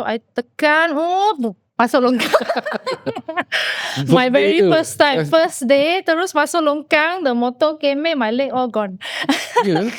So I tekan, masuk longkang. My very first time, first day, terus masuk longkang, the motor came in, my leg all gone. Ya.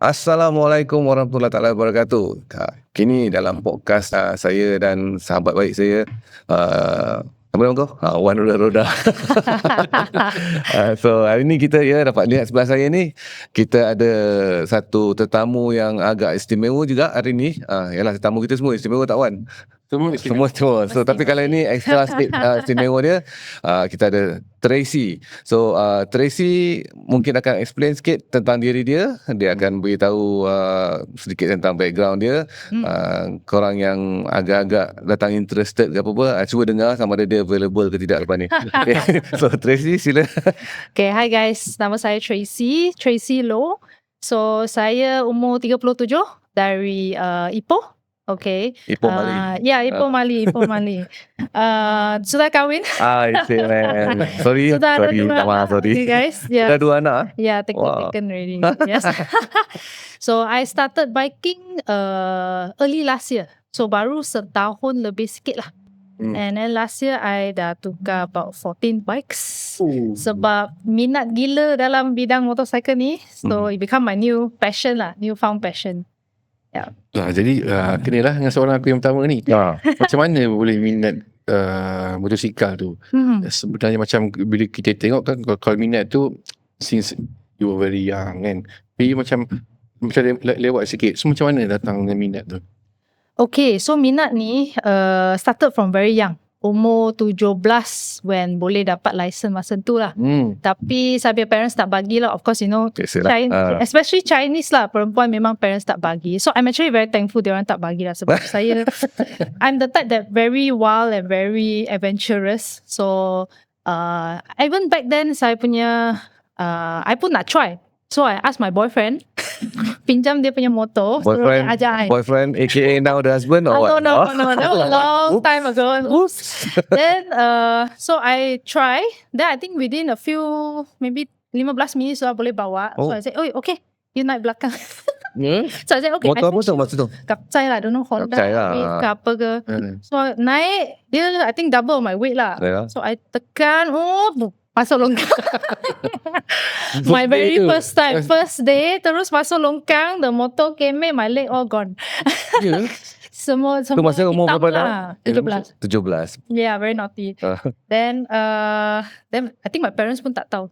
Assalamualaikum warahmatullahi taala wabarakatuh. Kini dalam podcast saya dan sahabat baik saya, apa nama kau? Wan Roda. So hari ni kita dapat lihat sebelah saya ni, kita ada satu tetamu yang agak istimewa juga hari ni. Yalah, tetamu kita semua istimewa tak, Wan? Semua. So tapi kalau ini extra istimewa dia, kita ada Tracy. So Tracy mungkin akan explain sikit tentang diri dia. Dia akan beritahu sedikit tentang background dia. Korang yang agak-agak datang interested ke apa-apa, cuba dengar sama ada dia available ke tidak lepas ni. Okay. So Tracy, sila. Okay, hi guys. Nama saya Tracy Low. So saya umur 37 dari Ipoh. Okay. Ipoh Mali. Ya, Ipoh Mali. Sudah kahwin? I see, man. Sorry. Okay, guys. Yeah. Dah 2 anak? Yeah, taken already. Yes. So I started biking early last year. So baru setahun lebih sikit lah. And then last year I dah tukar about 14 bikes. Sebab minat gila dalam bidang motorcycle ni. So it become my new passion lah, newfound passion. Yeah. Jadi kenalah dengan seorang aku yang pertama ni. Macam mana boleh minat motosikal tu? Sebenarnya macam bila kita tengok kan, kalau minat tu since you were very young kan. Tapi macam lewat sikit. So macam mana datang dengan minat tu? Okay, so minat ni started from very young. Umur 17 when boleh dapat license masa tu lah. Tapi saya punya parents tak bagi lah. Of course, you know, especially Chinese lah, perempuan memang parents tak bagi. So I'm actually very thankful diorang tak bagi lah. Sebab saya, I'm the type that very wild and very adventurous. So even back then, saya punya, I pun nak try. So I asked my boyfriend, pinjam dia punya motor, boyfriend aka now the husband or what? No, that was a long time ago. Then so I try. Then I think within a few, maybe 15 minit sudah boleh bawa. So I said, okay, you naik belakang. So I said, okay. Motor apa tu masa tu? Kapcai lah, don't know, Honda ke apa ke. So naik, dia I think double my weight lah. So I tekan, masuk longkang. My very first time, first day, terus masuk longkang, the motor came in, my leg all gone. Semua tu masa umur berapa lah? 17. Yeah, very naughty. Then I think my parents pun tak tahu.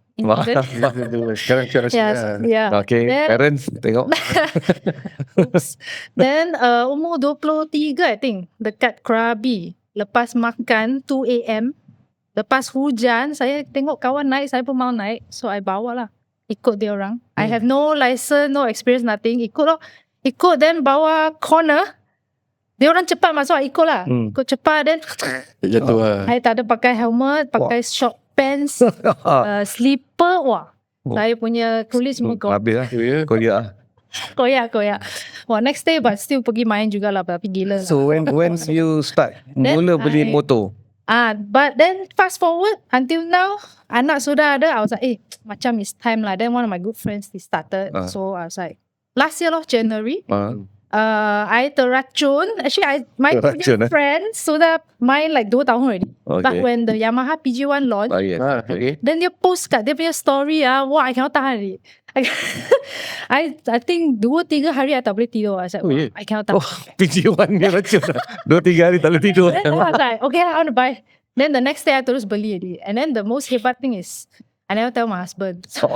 Sekarang yeah. Okay, then, parents tengok. Then umur 23 I think, dekat Krabi, lepas makan 2 AM, lepas hujan, saya tengok kawan naik, saya pun mau naik. So I bawa lah, ikut dia orang. I have no license, no experience, nothing. Ikut then bawa corner. Dia orang cepat masuk, ikut lah. Ikut cepat, then jatuh lah. I tak ada pakai helmet, pakai short pants, slipper. Saya punya kulit semua habis lah, koyak. Wah, next day but still pergi main jugalah, tapi gila lah. So when you start mula beli motor? But then fast forward until now, anak sudah ada, I was like, macam it's time lah. Then one of my good friends, he started. So I was like, last year January, I terracun. Actually, my friend sudah main like 2 tahun already. But when the Yamaha PG1 launched, then dia post kat dia punya story, I cannot tahan already. I think 2-3 hari I tak boleh tidur. I said, I cannot tahan. PG1 dia racun 2-3 hari tak boleh tidur. Then I was like, okay, I want to buy. Then the next day I terus beli already. And then the most hebat thing is, I never tell my husband. So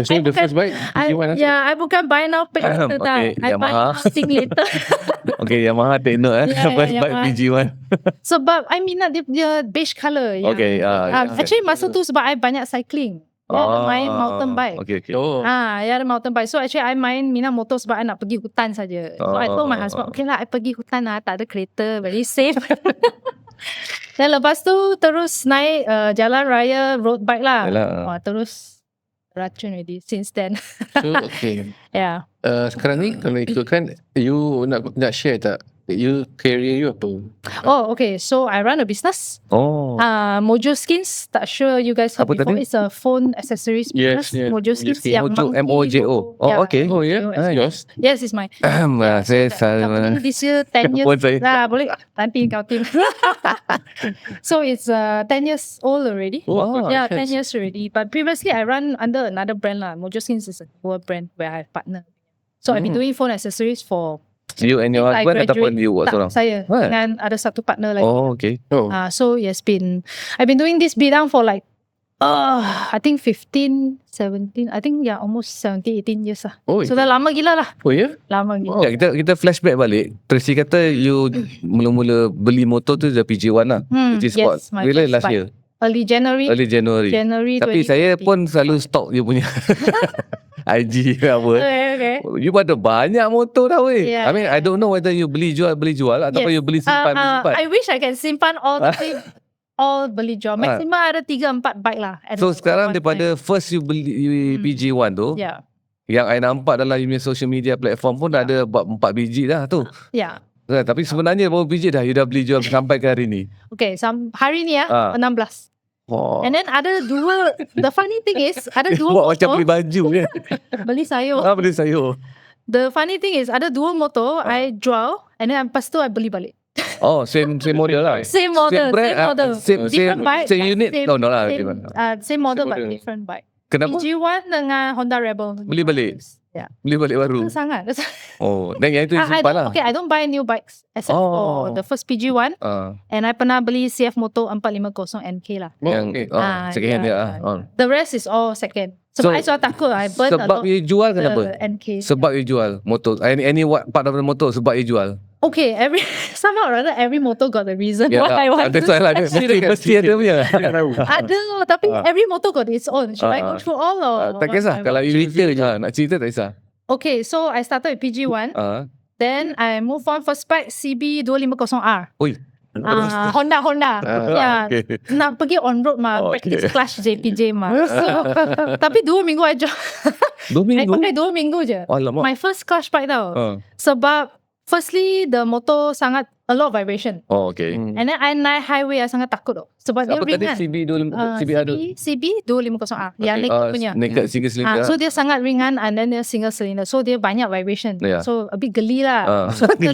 the first bike PG1 I bukan buy now pay later I buy now sing later. Okay, Yamaha take note first bike PG1. Sebab I minat dia beige colour. Okay, actually masa tu sebab I banyak cycling. Dia main mountain bike. Okay. Ada mountain bike. So actually I minat motor sebab I nak pergi hutan saja. So I told my husband, okay lah, I pergi hutan lah, tak ada kereta, very safe. Dan lepas tu terus naik jalan raya road bike lah. Terus racun already since then. So okay. Yeah. Sekarang ni kalau ikutkan, you nak share tak? You career you apa? Oh, okay. So I run a business. Oh. Mojo Skins. Tak sure you guys heard Apa before. tadi? It's a phone accessories business. Yes. Mojo Skins. Mojo yang Mojo, monkey MOJO. logo. Oh, okay. Oh yeah, Mojo yours. Yes, it's mine. Saya Company this year 10 years. Pun saya. Boleh nanti kau tim. So it's 10 years old already. Oh, Yeah, yes. 10 years already. But previously I run under another brand lah. Mojo Skins is a newer brand where I partner. So I've been doing phone accessories for You and your I husband ataupun graduate. you buat tak, seorang? saya What? dengan ada satu partner lagi. Oh, okay. Oh. So I've been doing this bidang for like I think 15, 17, I think almost 17, 18 years lah. Oh, So dah lama gila lah. oh yeah? Lama gila. Ya, kita flashback balik. Tracy kata you mula-mula beli motor tu the PG1 lah. PG Sport. Yes, my Bila first last bike. year? Early January. January. Tapi 2020. saya pun selalu stalk dia punya IG ke apa. Okay. You pada banyak motor dah weh. Yeah. I mean I don't know whether you beli jual ataupun you beli simpan. I wish I can simpan all beli jual. Maximum ada 3-4 bike lah. at So one sekarang time. daripada first you beli PG1 tu, Yeah. yang I nampak dalam you punya social media platform pun dah ada 4 biji dah tu. Yeah. Tapi sebenarnya berapa biji dah you dah beli jual sampai ke hari ni? Okay, hari ni 16. Wow. And then ada dua, the funny thing is, ada dua Buat macam motor, beli baju je. beli sayur. Beli sayur. The funny thing is, ada dua motor, I jual, and then lepas tu I beli balik. Oh, same model lah. Same model, brand, same model. Same bike, same unit. No lah. same model but model. different bike. Kenapa? PG1 dengan Honda Rebel. Beli balik? Yeah. Beli balik baru. Sangat. Oh, dan yang itu you simpan lah. Okay, I don't buy new bikes except for the first PG1, and I pernah beli CF Moto 450 NK lah. Yang second hand dia lah. The rest is all second. So, Sebab I sudah takut I burn a sebab lot you jual the kenapa? NK. Sebab you jual motor. Any what part of the motor sebab you jual. Okay, somehow or other every motor got a reason why I want That's to. why lah. Mesti ada punya. Ada, tapi every motor got its own. Should I go through all or? Tak kisah. Kalau you cerita je. Nak cerita tak kisah. Okay, so I started with PG1. Then I move on first bike CB 250R. Oi. Honda. Yeah. Okay. Nak pergi on road mah, practice clash JPJ mah. So, tapi 2 minggu I jual. 2 I minggu? pakai 2 minggu je. Alamak. My first clash bike tau. Sebab firstly the motor sangat a lot of vibration. Oh, okay. And then I naik highway I sangat takut tau. Sebab dia Apa tadi ringan. CB 250R. Yang naked punya. Naked single cylinder. So dia sangat ringan and then dia single cylinder. So dia banyak vibration. Yeah. So a bit geli lah. So after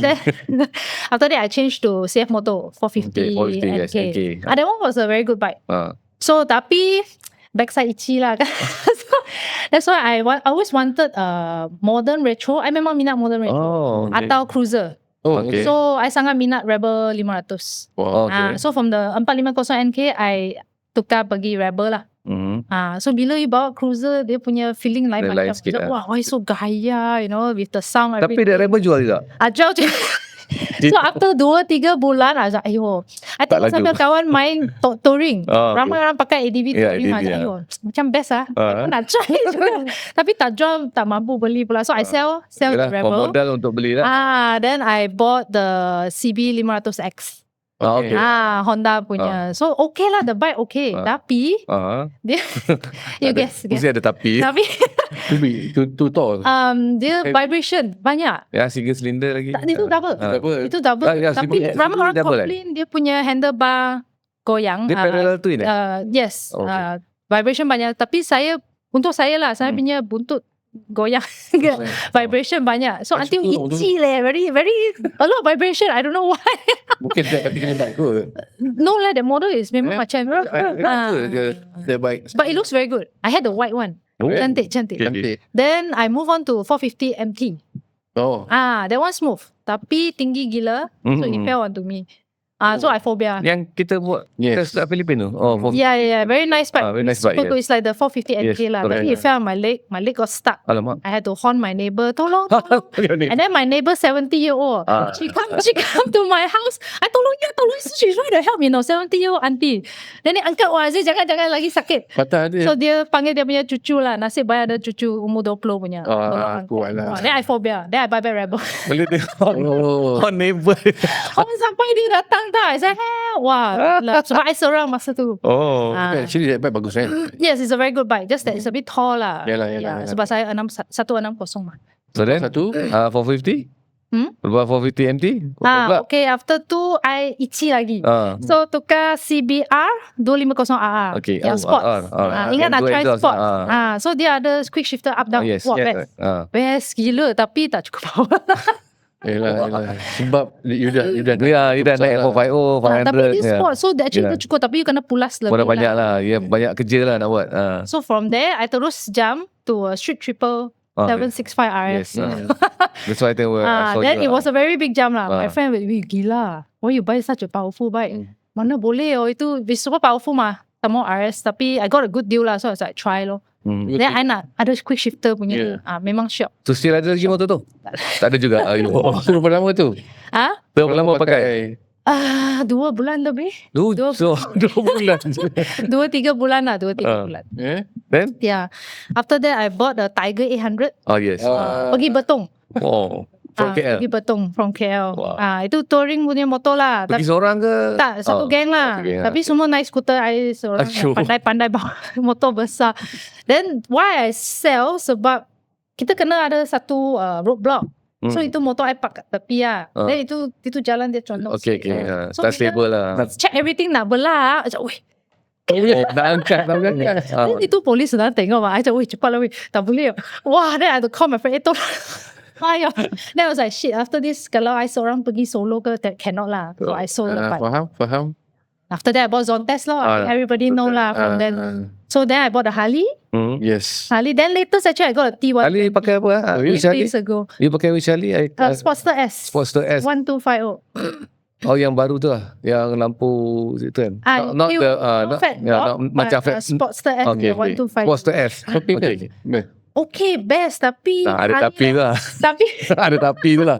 that I changed to CF Moto 450 yes, NK. NK. That one was a very good bike. So tapi backside itchy lah kan. So that's why I always wanted modern retro. I memang minat modern retro. Oh, okay. Atau cruiser. Oh, okay. So I sangat minat Rebel 500. Wow. Okay. So from the 450 NK I tukar pergi Rebel lah. So bila you bawa cruiser dia punya feeling lain Lain macam sikit lah. wah why so gaya, you know, with the sound Tapi everything. dia Rebel jual juga. Jual je. So after 2-3 bulan I cakap ayo, I Tak tengok laju. sampai kawan main touring. Okay. Ramai orang pakai ADV Ya, touring. ADV, Ayo, macam best lah. Aku nak try juga. Tapi tak jual, tak mampu beli pula. So I sell Yalah, the for Rebel. modal untuk beli lah. Then I bought the CB 500X. Okay. Honda punya. So okay lah, the bike okay. Tapi dia you guess. Mesti ada tapi. Tapi Too tall. dia vibration banyak. Ya, single cylinder lagi. Tak, itu double. Itu double. Ya, Tapi CB ramai orang double complain dia punya handlebar goyang. Dia parallel twin Yes. Okay. Vibration banyak. Tapi untuk saya lah, saya punya buntut goyang. Vibration banyak. So until itchy very a lot of vibration. I don't know why. Mungkin dia kena bike kot. No lah, the model is memang macam The bike. but it looks very good. I had the white one. Cantik. Cantik. Then I move on to 450 MT. Oh. That one smooth. Tapi tinggi gila. So it fell onto me. So I phobia. Yang kita buat kita start Filipino. Yeah. Very nice bike. Very nice bike. It's like the 450 Yes, NK lah. correct. But it fell on my leg. My leg got stuck. Alamak. I had to horn my neighbor. Tolong. And then my neighbor 70-year-old. She come to my house. I tolong. She's trying to help me. 70-year-old auntie. Then dia angkat, wah Aziz jangan lagi sakit. Patah dia. So dia panggil dia punya cucu lah. Nasib baik ada cucu umur 20 punya. Tolong angkat. kuat lah. Then I phobia. Then I buy back Rebel. Boleh tengok. Oh, neighbor. Sampai dia datang tak? I said, wah. Sebab I seorang masa tu. Oh. Actually that bike bagus kan? Yes, it's a very good bike. Just that it's a bit tall lah. Yalah. Sebab saya 160 mah. So then, Satu 450? Berapa 450 MT? Okay, after tu, I isi lagi. So, tukar CBR 250RR. Okay. Yang sport. Ingat nak try sport. So, dia ada quick shifter up down. Yes. Wah, best. Best gila, tapi tak cukup power. Yelah. Sebab you dah naik 450, 500. Tapi dia sport. So, actually dia cukup. Tapi you kena pulas lebih. Banyak lah. Banyak kerja lah nak buat. So, from there, I terus jump to a Street Triple 765 RS. Yes. That's why I think then it was a very big jump lah. My friend will be gila. Why you buy such a powerful bike? Mana boleh itu super powerful mah. Sama RS. Tapi I got a good deal lah. So I was like try loh. Then I nak ada quick shifter punya. Memang shock. So still ada lagi motor tu? Tak ada juga. So berapa lama tu? Berapa lama pakai? 2 bulan lebih. 2 bulan. 2-3 bulan lah. 2-3 bulan. Then? Yeah. After that, I bought a Tiger 800. Oh yes. Pergi Betong. From KL? Pergi Betong from KL. Wow. Itu touring punya motor lah. Pergi seorang ke? Tak, satu geng lah. Tapi semua naik skuter. I seorang pandai-pandai bawa motor besar. Then why I sell? Sebab kita kena ada satu roadblock. So itu motor I park kat tepi lah. Then itu jalan dia condong. Okay. So tak stable lah. Check everything nak belah. Macam, weh. Nak angkat. Then itu polis sedang tengok. I macam, weh cepat lah weh. Tak boleh. Wah, then I had to call my friend. Then I was like, shit, after this, kalau I seorang pergi solo ke, cannot lah. So I sold the bike. Faham. After that, I bought Zontes lah. I think everybody know lah from then. So then I bought a Harley. Yes. Harley. Then latest actually I got a T1. Harley pakai apa? 8 days ago. You pakai which Harley? Sportster S. Sportster S. 1250. Oh, yang baru tu lah. Yang lampu itu kan? Not macam Sportster S. Okay. 1250. Sportster S. Okay, best. Tapi ada tapi lah. Tapi ada tapi tu lah.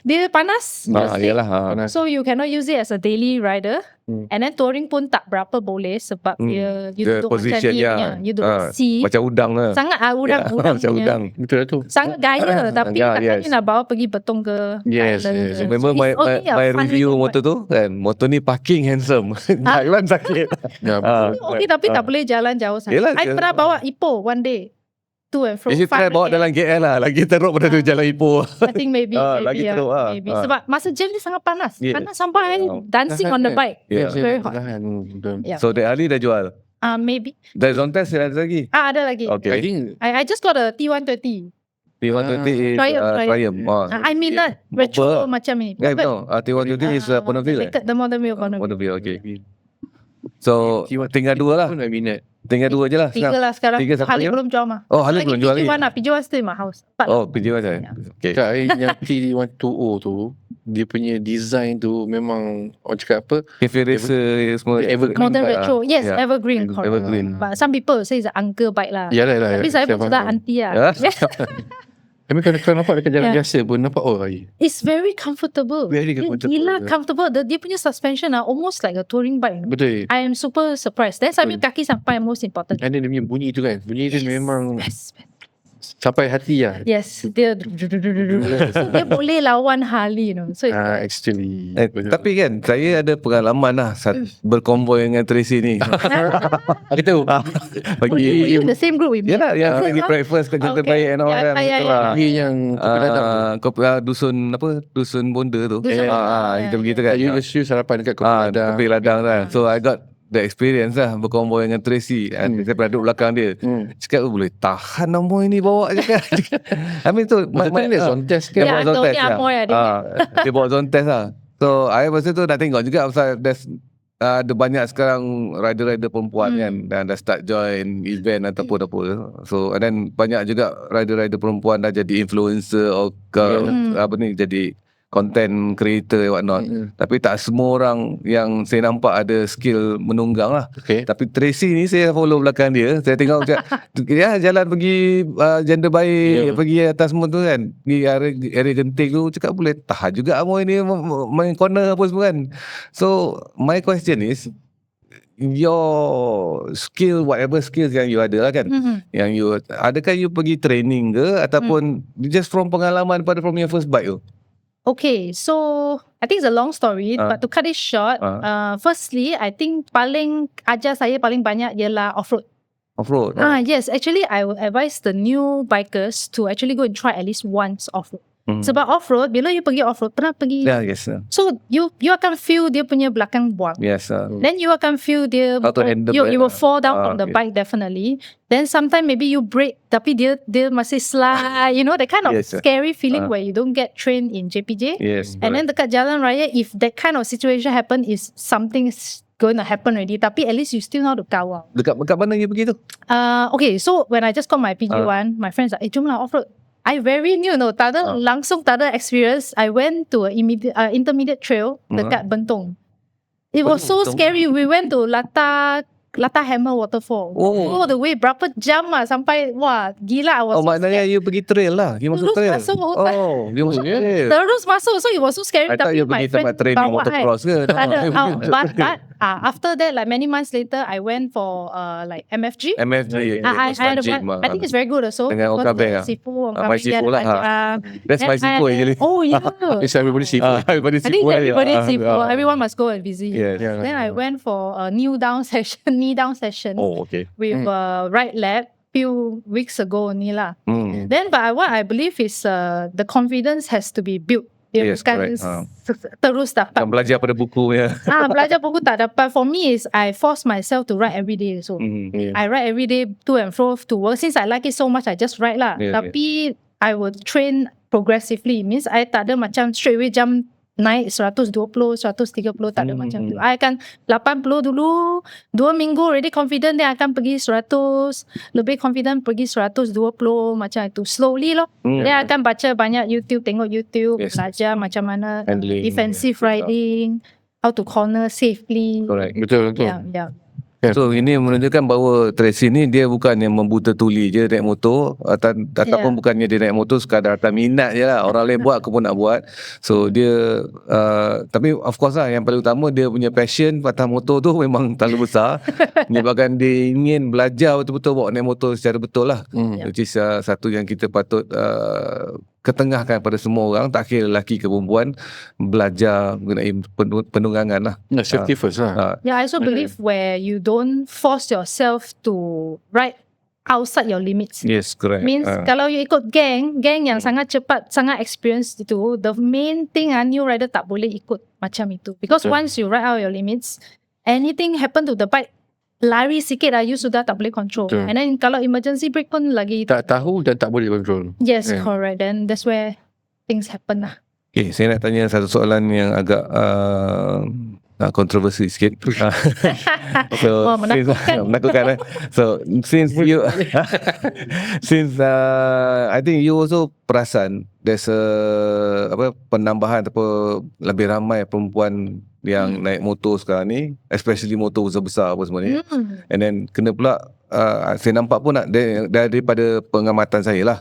dia panas. Yalah. So you cannot use it as a daily rider. And then touring pun tak berapa boleh sebab dia you the duduk position macam ni, you duduk C. Macam udang lah. Sangat udang macam udang. Betul lah tu. Sangat gaya tapi katanya nak bawa pergi Betong ke. Yes. Remember my review motor tu kan, motor ni parking handsome. Jalan sakit. Okay, tapi tak boleh jalan jauh sangat. I pernah bawa Ipoh one day. To and from. You try bawa dalam KL lah. Lagi teruk pada tu jalan Ipoh. I think maybe. Lagi teruk lah. Maybe. Sebab masa jam ni sangat panas. Panas sampai dancing on the bike. It's very hot. So the Ali dah jual? Maybe. Dah Zontes ada lagi? Ada lagi. Okay. I just got a T120. T120 is Triumph. I mean that retro macam ni. No, T120 is Bonneville. The modern wheel Bonneville. Okay. So tinggal 2 lah. Tinggal 2 je lah. 3 lah sekarang. Harley belum jual mah. Oh, Harley belum jual lagi. PJ1 still in my house. PJ1 saja. Okay. Yang T120 tu, dia punya design tu memang orang cakap apa? Cafe Racer semua evergreen. Modern retro. Yes, evergreen. Evergreen. But some people say it's an uncle bike lah. Yalah. Tapi saya pun sudah auntie lah. Tapi kalau nampak dekat jalan biasa pun nampak it's very comfortable. Very comfortable. Gila comfortable. Dia punya suspension almost like a touring bike. Betul. I am super surprised. Then sambil kaki sampai most important. And then dia punya bunyi tu kan. Bunyi tu memang sampai hati lah. Yes. Dia dia boleh lawan Harley So actually. Tapi kan saya ada pengalaman lah berkonvoy dengan Tracy ni. Aku tahu. Bagi the same group with me. Yalah, yang pergi breakfast kerja terbaik and all kan. Yang kopi dusun apa? Dusun Bonda tu. Kita pergi tu kan. You sarapan dekat kopi ladang kan. So I got the experience lah berkonvoy dengan Tracy. Saya pernah duduk belakang dia. Cakap boleh tahan nombor ini bawa je kan. I mean tu dia Zontes kan. Ya, Anthony Amoy dia bawa Zontes lah. So I masa tu dah tengok juga pasal ada banyak sekarang rider-rider perempuan kan, dan dah start join event ataupun apa. So and then banyak juga rider-rider perempuan dah jadi influencer apa ni, jadi content creator what not. Tapi tak semua orang yang saya nampak ada skill menunggang lah. Tapi Tracy ni saya follow belakang dia. Saya tengok jalan pergi Janda Baik, pergi atas semua tu kan, pergi area Genting tu, cakap boleh tahan juga Amoy ni main corner apa semua kan. So my question is, your skill, whatever skills yang you ada lah kan, yang you, adakah you pergi training ke ataupun just from pengalaman from your first bike tu? Okay, so I think it's a long story, but to cut it short, firstly, I think paling ajar saya paling banyak ialah off-road. Off-road? Yes, actually I would advise the new bikers to actually go and try at least once off-road. Sebab off-road, bila you pergi off-road, pernah pergi. Yeah, yes. So you akan feel dia punya belakang buang. Yes. Then you akan feel dia, how to handle you will fall down from the okay. bike definitely. Then sometimes maybe you brake, tapi dia masih slide. You know, that kind of scary feeling where you don't get trained in JPJ. Yes. And then dekat jalan raya, if that kind of situation happen, is something going to happen already. Tapi at least you still know how to kawal. Dekat mana you pergi tu? Okay, so when I just got my PG1, my friends like, jom lah off-road. I very new, langsung tak ada experience. I went to an intermediate trail dekat Bentong. It was so scary. We went to Lata Hammer Waterfall. Oh, the way berapa jam lah sampai, wah, gila. I was maknanya you pergi trail lah. You masuk trail. You masuk trail. Terus masuk. So it was so scary. I thought you pergi tempat training motocross ke? But after that, like many months later, I went for like MFG. I think it's very good also. Dengan Okabeng. Sifu, My Sifu lah. That's my Sifu actually. Oh yeah. It's everybody Sifu. I think everybody Sifu. Everyone must go and visit. Then I went for a knee down session. Oh, okay. With Ride Lab few weeks ago ni lah. Then but what I believe is the confidence has to be built. Yes, correct. Terus dapat. Belajar pada buku ya. Belajar buku tak dapat. For me is I force myself to write every day. So I write every day to and fro to work. Since I like it so much, I just write lah. Tapi I would train progressively. Means I tak ada macam straight away jump naik 120, 130, tak ada macam tu. I akan 80 dulu, 2 minggu already confident, dia akan pergi 100, lebih confident pergi 120, macam itu. Slowly loh. Dia akan baca banyak YouTube, tengok YouTube, belajar macam mana defensive riding, how to corner safely. Correct. Betul. Yeah. So ini menunjukkan bahawa Tracy ni dia bukan yang membuta tuli je naik motor ataupun bukannya dia naik motor sekadar atas minat je lah. Orang lain buat aku pun nak buat. So dia tapi of course lah yang paling utama dia punya passion atas motor tu memang terlalu besar. Menyebabkan dia ingin belajar betul-betul bawa naik motor secara betul lah. Which is satu yang kita patut ketengahkan pada semua orang, tak kira lelaki ke perempuan, belajar mengenai penunggangan lah. Safety first lah. I also believe where you don't force yourself to ride outside your limits. Yes, correct. Means kalau you ikut geng yang sangat cepat, sangat experienced itu, the main thing new rider tak boleh ikut macam itu. Because once you ride out your limits, anything happen to the bike, lari sikit you sudah tak boleh control. And then kalau emergency brake pun lagi tak tahu dan tak boleh control. Yes, correct. Then that's where things happen lah. Okay, saya nak tanya satu soalan yang agak kontroversi sikit. So menakutkan. So since you I think you also perasan there's penambahan atau lebih ramai perempuan yang naik motor sekarang ni, especially motor besar-besar apa semua ni. And then kena pula saya nampak pun daripada pengamatan saya lah,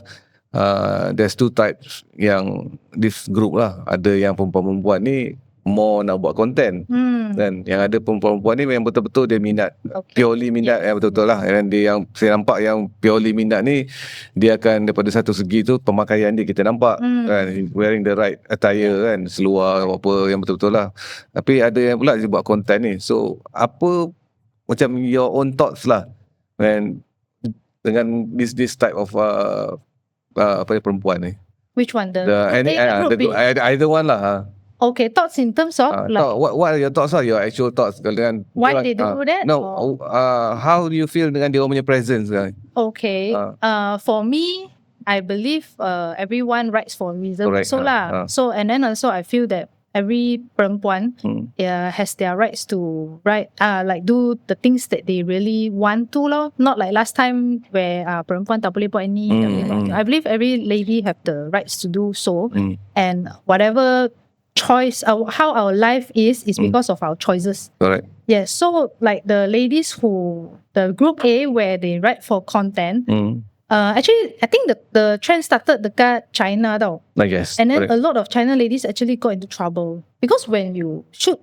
there's two types yang this group lah. Ada yang perempuan-perempuan ni more nak buat content, dan yang ada perempuan-perempuan ni yang betul-betul dia minat, purely minat, yang betul-betul lah. Dan dia yang saya nampak yang purely minat ni, dia akan daripada satu segi tu pemakaian dia kita nampak kan, wearing the right attire kan, seluar apa yang betul-betul lah. Tapi ada yang pula dia buat content ni. So apa macam your own thoughts lah dengan this type of perempuan ni? Which one? Either one lah. Okay, thoughts in terms of what are your thoughts your actual thoughts dengan why they do that? No, how do you feel dengan dia punya presence kan? Okay, for me, I believe everyone rides for a reason. Correct. So so and then also I feel that every perempuan has their rights to ride, like do the things that they really want to lah. Not like last time where perempuan tak boleh buat ini. I believe every lady have the rights to do so, and whatever choice, how our life is because of our choices. Correct. Yes, so like the ladies the group A where they write for content, actually I think the trend started dekat China tau. I guess. And then a lot of China ladies actually got into trouble because when you shoot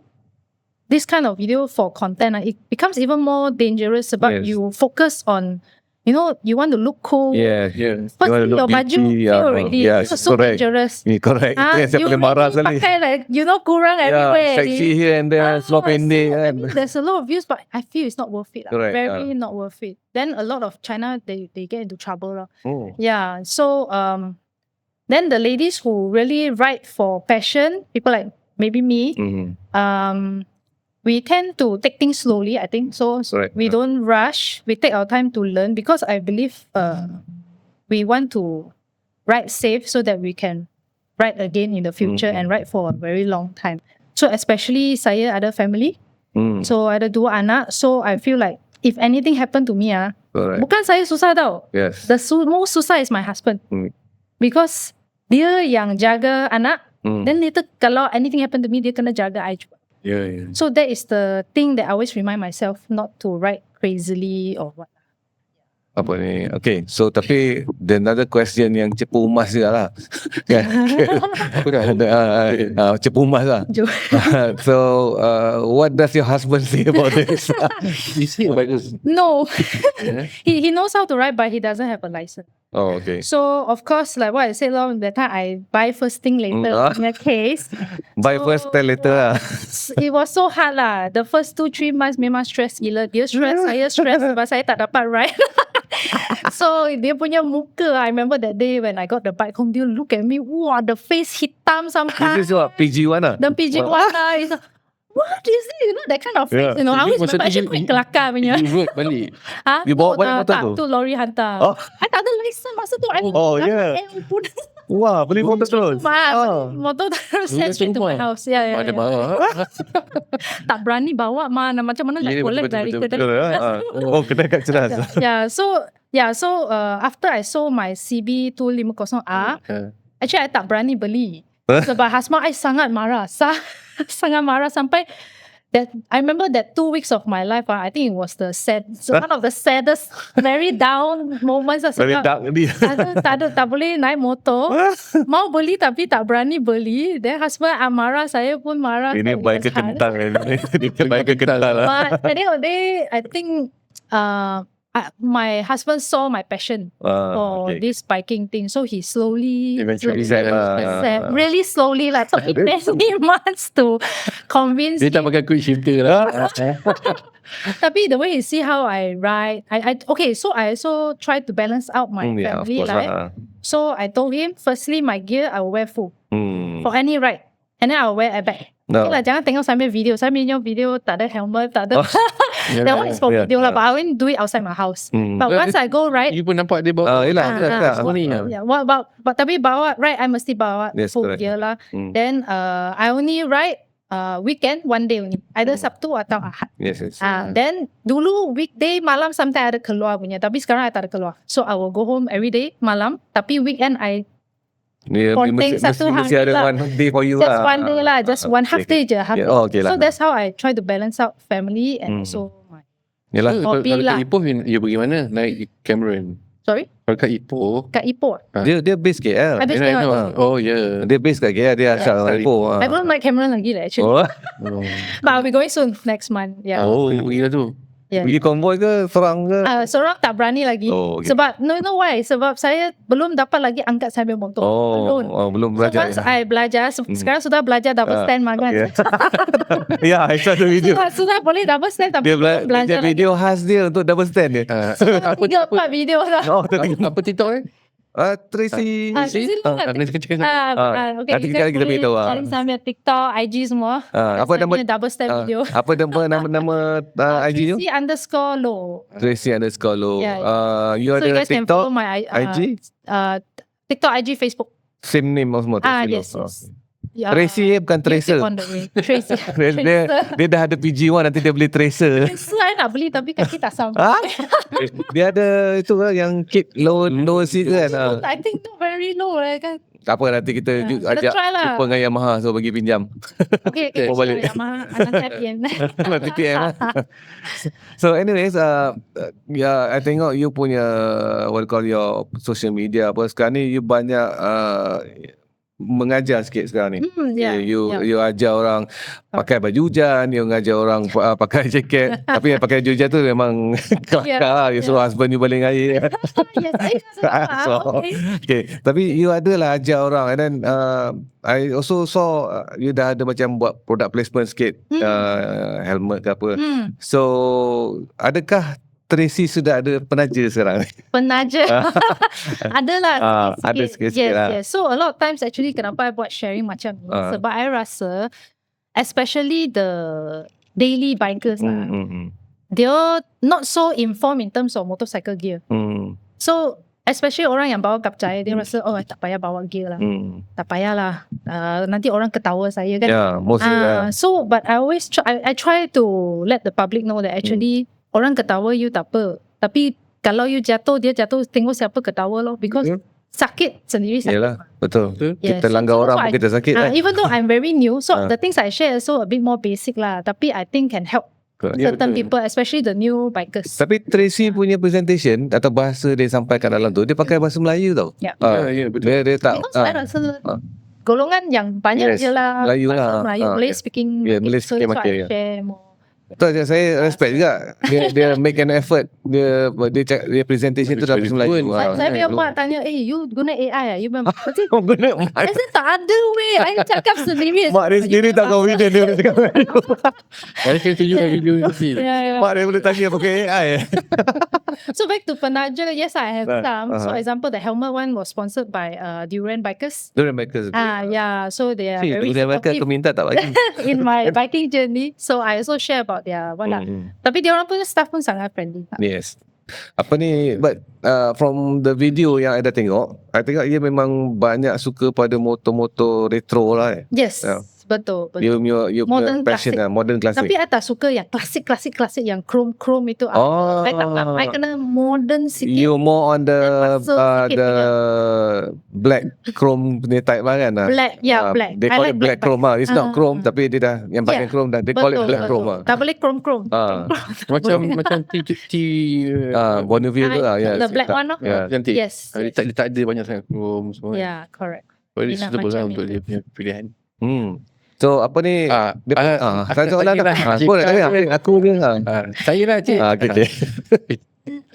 this kind of video for content, it becomes even more dangerous about you focus on you know, you want to look cool. Yeah. Firstly, your baju feel already. It's so correct. dangerous. Correct. Itu yang saya paling marah sekali. Pakai like, you know, kurang everywhere. Sexy here and there, slow pendek kan. I mean, there's a lot of views, but I feel it's not worth it. Correct. Very not worth it. Then a lot of China, they get into trouble. Oh. Yeah. So then the ladies who really write for passion, people like maybe me, we tend to take things slowly, I think. So we don't rush. We take our time to learn because I believe we want to write safe so that we can write again in the future and write for a very long time. So especially saya ada family. So ada 2 anak. So I feel like if anything happen to me, bukan saya susah tau. Yes. The most susah is my husband. Because dia yang jaga anak. Then later kalau anything happen to me, dia kena jaga I juga. Yeah. So that is the thing that I always remind myself not to write crazily or what. Apa ni? Okay, so tapi the another question yang cepu emas juga lah. Cepu emas lah. So what does your husband say about this? You see about this? No. He knows how to write, but he doesn't have a license. Oh, okay. So of course, like what I said that time, I buy first thing later in a case. Buy first, tell later lah. It was so hard lah. The first 2-3 months memang stress gila. Dia stress, saya stress sebab saya tak dapat ride. So dia punya muka, I remember that day when I got the bike home, dia look at me, wow, the face hitam sampai. This is what, PG1 lah? The PG1 lah. It's like, what is it? You know, that kind of face, you know. I always remember actually quite kelakar punya. You road balik. You bawa balik motor tu? Tak, tu lorry hantar. I tak ada license masa tu. Wah, beli motor terus? Motor terus send straight to my house. Ada marah. Tak berani bawa mana. Macam mana nak collect dari kedai. Oh, kedai kat Ceras. So after I sold my CB 250R, actually I tak berani beli. Sebab husband I sangat marah. Sangat marah sampai that I remember that 2 weeks of my life, I think it was one of the saddest, very down moments. Very dark ni. Tak boleh naik motor. Mau beli tapi tak berani beli. Then husband marah, saya pun marah. Ini baik ke kentang ni. Ini baik ke kentang lah. But at the end of the day, I think my husband saw my passion for this biking thing, so he slowly really slowly, like took 20 months to convince dia tak pakai quick shifter lah. Tapi the way he see how I ride, so I also try to balance out my family life. So I told him, firstly my gear I will wear full for any ride, and then I will wear a bag. Okay lah, jangan tengok sambil video. Saya punya video tak ada helmet, tak ada. That one is for video lah, but I won't do it outside my house. But once I go ride, you pun nampak dia bawa. Tapi bawa ride, I mesti bawa full gear lah. Then I only ride weekend 1 day only, either Sabtu atau Ahad. Then dulu weekday malam sometimes ada keluar punya, tapi sekarang I tak ada keluar. So I will go home every day malam, tapi weekend I mesti ada one day for you just lah. One day lah, just one half day je. So that's how I try to balance out family and also my hobby lah. Kat Ipoh, you pergi mana? Naik Cameron. Sorry? Kalau kat Ipoh. Kat Ipoh. Dia base KL. I base KL. Oh yeah. Dia base kat KL, dia asal Ipoh. I belum naik Cameron lagi lah actually. But I'll be going soon next month. Oh, pergi lah tu. Pergi konvoy ke serang ke? Serang tak berani lagi. Sebab no why? Sebab saya belum dapat lagi angkat sambil motor. Belum belajar. So once I belajar, sekarang sudah belajar double stand makan. Ya, I saw the video. Sudah boleh double stand tapi dia belajar video khas dia untuk double stand dia. 3-4 video lah. Apa TikTok ni? Tracy. Nanti kita beritahu. Cari sambil TikTok, IG semua. Apa nama double step video? Apa nama IG tu? Tracy_Low. You ada TikTok, IG? TikTok, IG, Facebook. Same name semua. Yes. Tracy bukan Tracer. Tracy. Dia dah ada PG1, nanti dia beli Tracer. Saya nak beli tapi kaki tak sampai. Dia ada itu yang keep low seat kan. I think not very low kan. Tak apa, nanti kita ajak jumpa dengan Yamaha, so bagi pinjam. Okay. Balik. Yamaha, nanti PM. Nanti PM. So anyways, I tengok you punya what you call your social media apa sekarang ni, you banyak mengajar sikit sekarang ni. You ajar orang pakai baju hujan, you mengajar orang pakai jaket. Tapi yang pakai baju hujan tu memang kelakar. You suruh husband you baling air. Okay. Tapi you adalah ajar orang. And then I also saw you dah ada macam buat product placement sikit, helmet ke apa. So adakah Tracy sudah ada penaja sekarang? Penaja adalah ada sikit-sikit lah. Yes. So a lot of times actually kenapa I buat sharing macam ni, sebab I rasa especially the daily bikers they're not so informed in terms of motorcycle gear. So especially orang yang bawa kap cahaya, dia rasa tak payah bawa gear lah, tak payahlah, nanti orang ketawa saya kan. So but I always I try to let the public know that actually orang ketawa you tak apa, tapi kalau you jatuh, dia jatuh, tengok siapa ketawa loh, because sakit sendiri sakit. Yalah, betul. Kita langgar orang pun kita sakit kan. Even though I'm very new, so the things I share also a bit more basic lah, tapi I think can help certain people, especially the new bikers. Tapi Tracy punya presentation atau bahasa dia sampaikan dalam tu, dia pakai bahasa Melayu tau. Betul. Dia tak I rasa golongan yang banyak je lah Melayu lah, Malay speaking, Malay so speaking that's why I share more. Betul, saya respect juga. Dia make an effort. Dia presentation tu dalam bahasa Melayu. Saya punya mak tanya, you guna AI ah? You memang guna I said tak ada weh. I cakap sendiri. Mak dia sendiri tak confident dia cakap Melayu. Saya kena tunjukkan video ni. Mak dia boleh tanya pakai AI. So back to penaja, yes I have some. So example, the helmet one was sponsored by Durian Bikers. Durian Bikers. Yeah, so they are very Durian Bikers aku minta tak bagi. in my biking journey. So I also share about their tapi dia orang punya staff pun sangat friendly. Yes. Apa ni, but from the video yang I dah tengok, I tengok dia memang banyak suka pada motor-motor retro lah. Yes. Betul. You modern passion classic. Modern classic. Tapi I tak suka yang klasik yang chrome itu. I tak nak. I kena modern sikit. You more on the black chrome punya type lah kan? Black, black. They call it black chrome lah. It's not chrome, tapi dia dah yang pakai chrome dah. They call it black chrome lah. Tak boleh chrome. Macam Bonneville tu lah. The black one lah. Cantik. Yes. Dia tak ada banyak sangat chrome semua. Yeah, correct. Very suitable lah untuk dia punya pilihan. So apa ni? Saya soalan dah. Aku dia. Saya lah cik. Okay.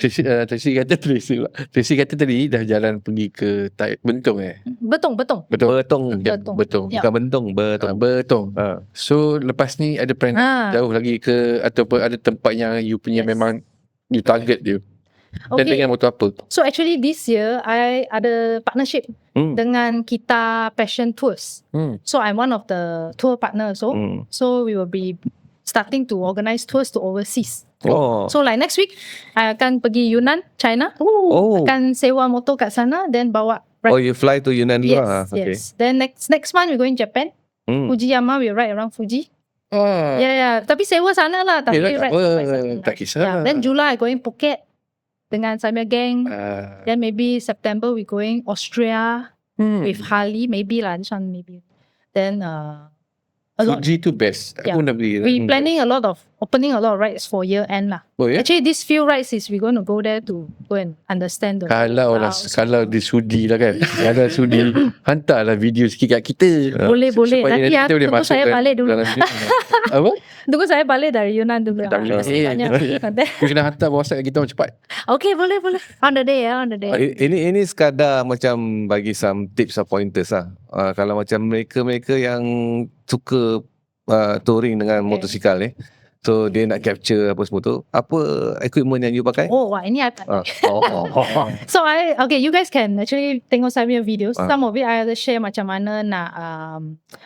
Tracy kata tadi dah jalan pergi ke Bentong Betong. Betong. So lepas ni ada plan jauh lagi ke, ataupun ada tempat yang you punya memang you target dia? Dan dengan motor apa? So actually this year I ada partnership dengan Kita Passion Tours. So I'm one of the tour partners. So we will be starting to organize tours to overseas. So like next week I akan pergi Yunnan, China. Akan sewa motor kat sana, then bawa. You fly to Yunnan dulu lah. Yes. Then next month we going Japan. Fujiyama, we ride around Fuji. Tapi sewa sana lah. Tapi ride tak kisah. Then July I going Phuket dengan saya gang. Then maybe September we going Austria with Harley, maybe lah, this one maybe. Then Fuji tu best. Aku nak beli. We planning opening a lot of rides for year end lah. Actually this few rides is we going to go there to go and understand the kalau dia sudi lah kan. Kalau sudi hantarlah video sikit kat kita. Boleh. Nanti tunggu saya balik dulu. Apa? Tunggu saya balik dari Yunnan dulu. You kena hantar WhatsApp kita cepat. Okay, boleh. On the day. Ini sekadar macam bagi some tips or pointers lah. Kalau macam mereka yang suka touring dengan motosikal ni, so dia nak capture apa semua tu, apa equipment yang you pakai? Ini I pakai. So you guys can actually tengok saya punya videos. Some of it I ada share macam mana nak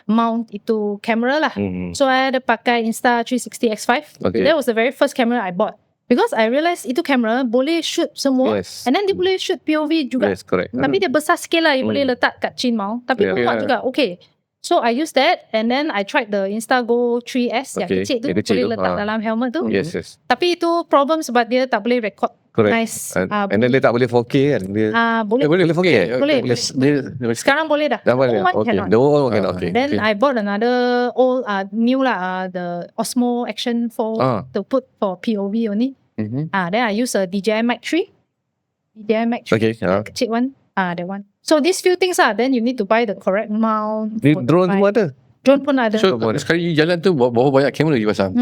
mount itu kamera lah. So I ada pakai Insta360 X5. That was the very first camera I bought. Because I realised itu kamera boleh shoot semua. And then dia boleh shoot POV juga. Yes, correct. Tapi dia besar sikit lah. You boleh letak kat chin mount. Tapi muat juga. Okay. So I use that, and then I tried the Instago 3S yang kecil tu, boleh letak dalam helmet tu. Yes. Tapi itu problem sebab dia tak boleh record. Correct. Nice. And then dia tak boleh 4K kan? Boleh 4K? Boleh. Sekarang boleh dah. Dah boleh. The old one cannot. Then I bought another old new lah, the Osmo Action 4 to put for POV only. Then I use a DJI Mic 3. DJI Mic 3. Okay. Kecil one. That one. So these few things then you need to buy the correct mount. Drone semua ada. Drone pun ada. So sekali jalan tu bawa banyak kamera je pasang.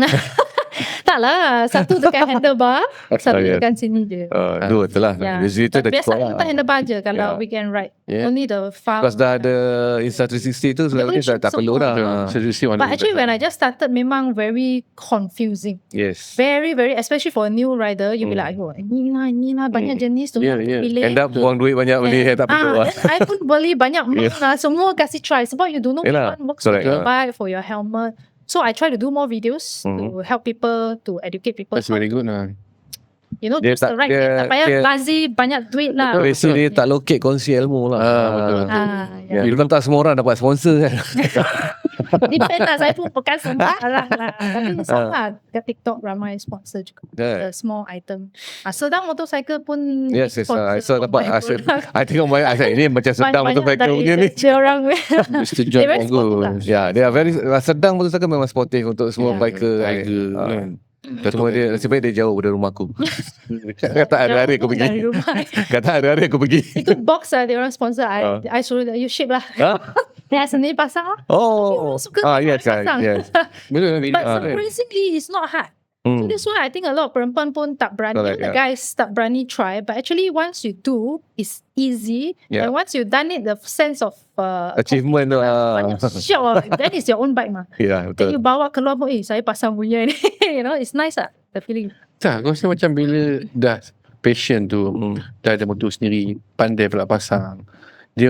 Tak lah, satu dekat handlebar, satu yes. dekat sini je. Dua tu lah. Yeah. Usually tu dah Biasa cukup lah. letak handlebar je kalau Yeah. weekend ride. Yeah. Only the farm. Because dah ada Insta360 tu sebenarnya Dia tak perlu semua. dah. But actually when I just started memang very confusing. Yes. Very especially for a new rider, you be like, oh, ni lah banyak jenis tu. Pilih. End up buang duit banyak beli tak perlu lah. I pun beli banyak lah. Semua kasih try sebab you don't know which Yelah, one works correct. for your bike, for your helmet. So I try to do more videos to help people, to educate people. That's very good lah. You know, Dia just the right way. Tak payah lazy banyak duit lah. Basically dia tak locate kongsi ilmu lah. Betul. Yeah. Bukan tak semua orang dapat sponsor kan. Depend lah. Saya pun bukan sembarang lah. Tapi sama kat TikTok ramai sponsor juga. The small item. Sedang motorcycle pun Yes, sponsor so dapat I tengok banyak ini macam sedang motorcycle punya ni. Dia orang Mr. John very Mongo. sporty lah. Ya, dia very sedang motorcycle memang sportif untuk semua Yeah. biker. Tiger kan. Cuma dia nasib baik dia jauh dari rumah aku. Kata hari-hari aku pergi. Dari rumah. Kata hari-hari aku pergi. Itu box lah dia orang sponsor. I suruh you ship lah. Dia sendiri pasang lah. Oh. Suka Yes, pasang. yes. Betul lah. But surprisingly, it's not hard. So that's why I think a lot of perempuan pun tak berani. Correct, The guys tak berani try. But actually once you do, it's easy. Yeah. And once you done it, the sense of Achievement tu. sure, that is your own bike mah. Ya, Then you betul. bawa keluar pun, saya pasang punya ni. You know, it's nice lah, the feeling. Tak, aku rasa macam bila dah passion tu, dah ada motor sendiri, pandai pula pasang. Dia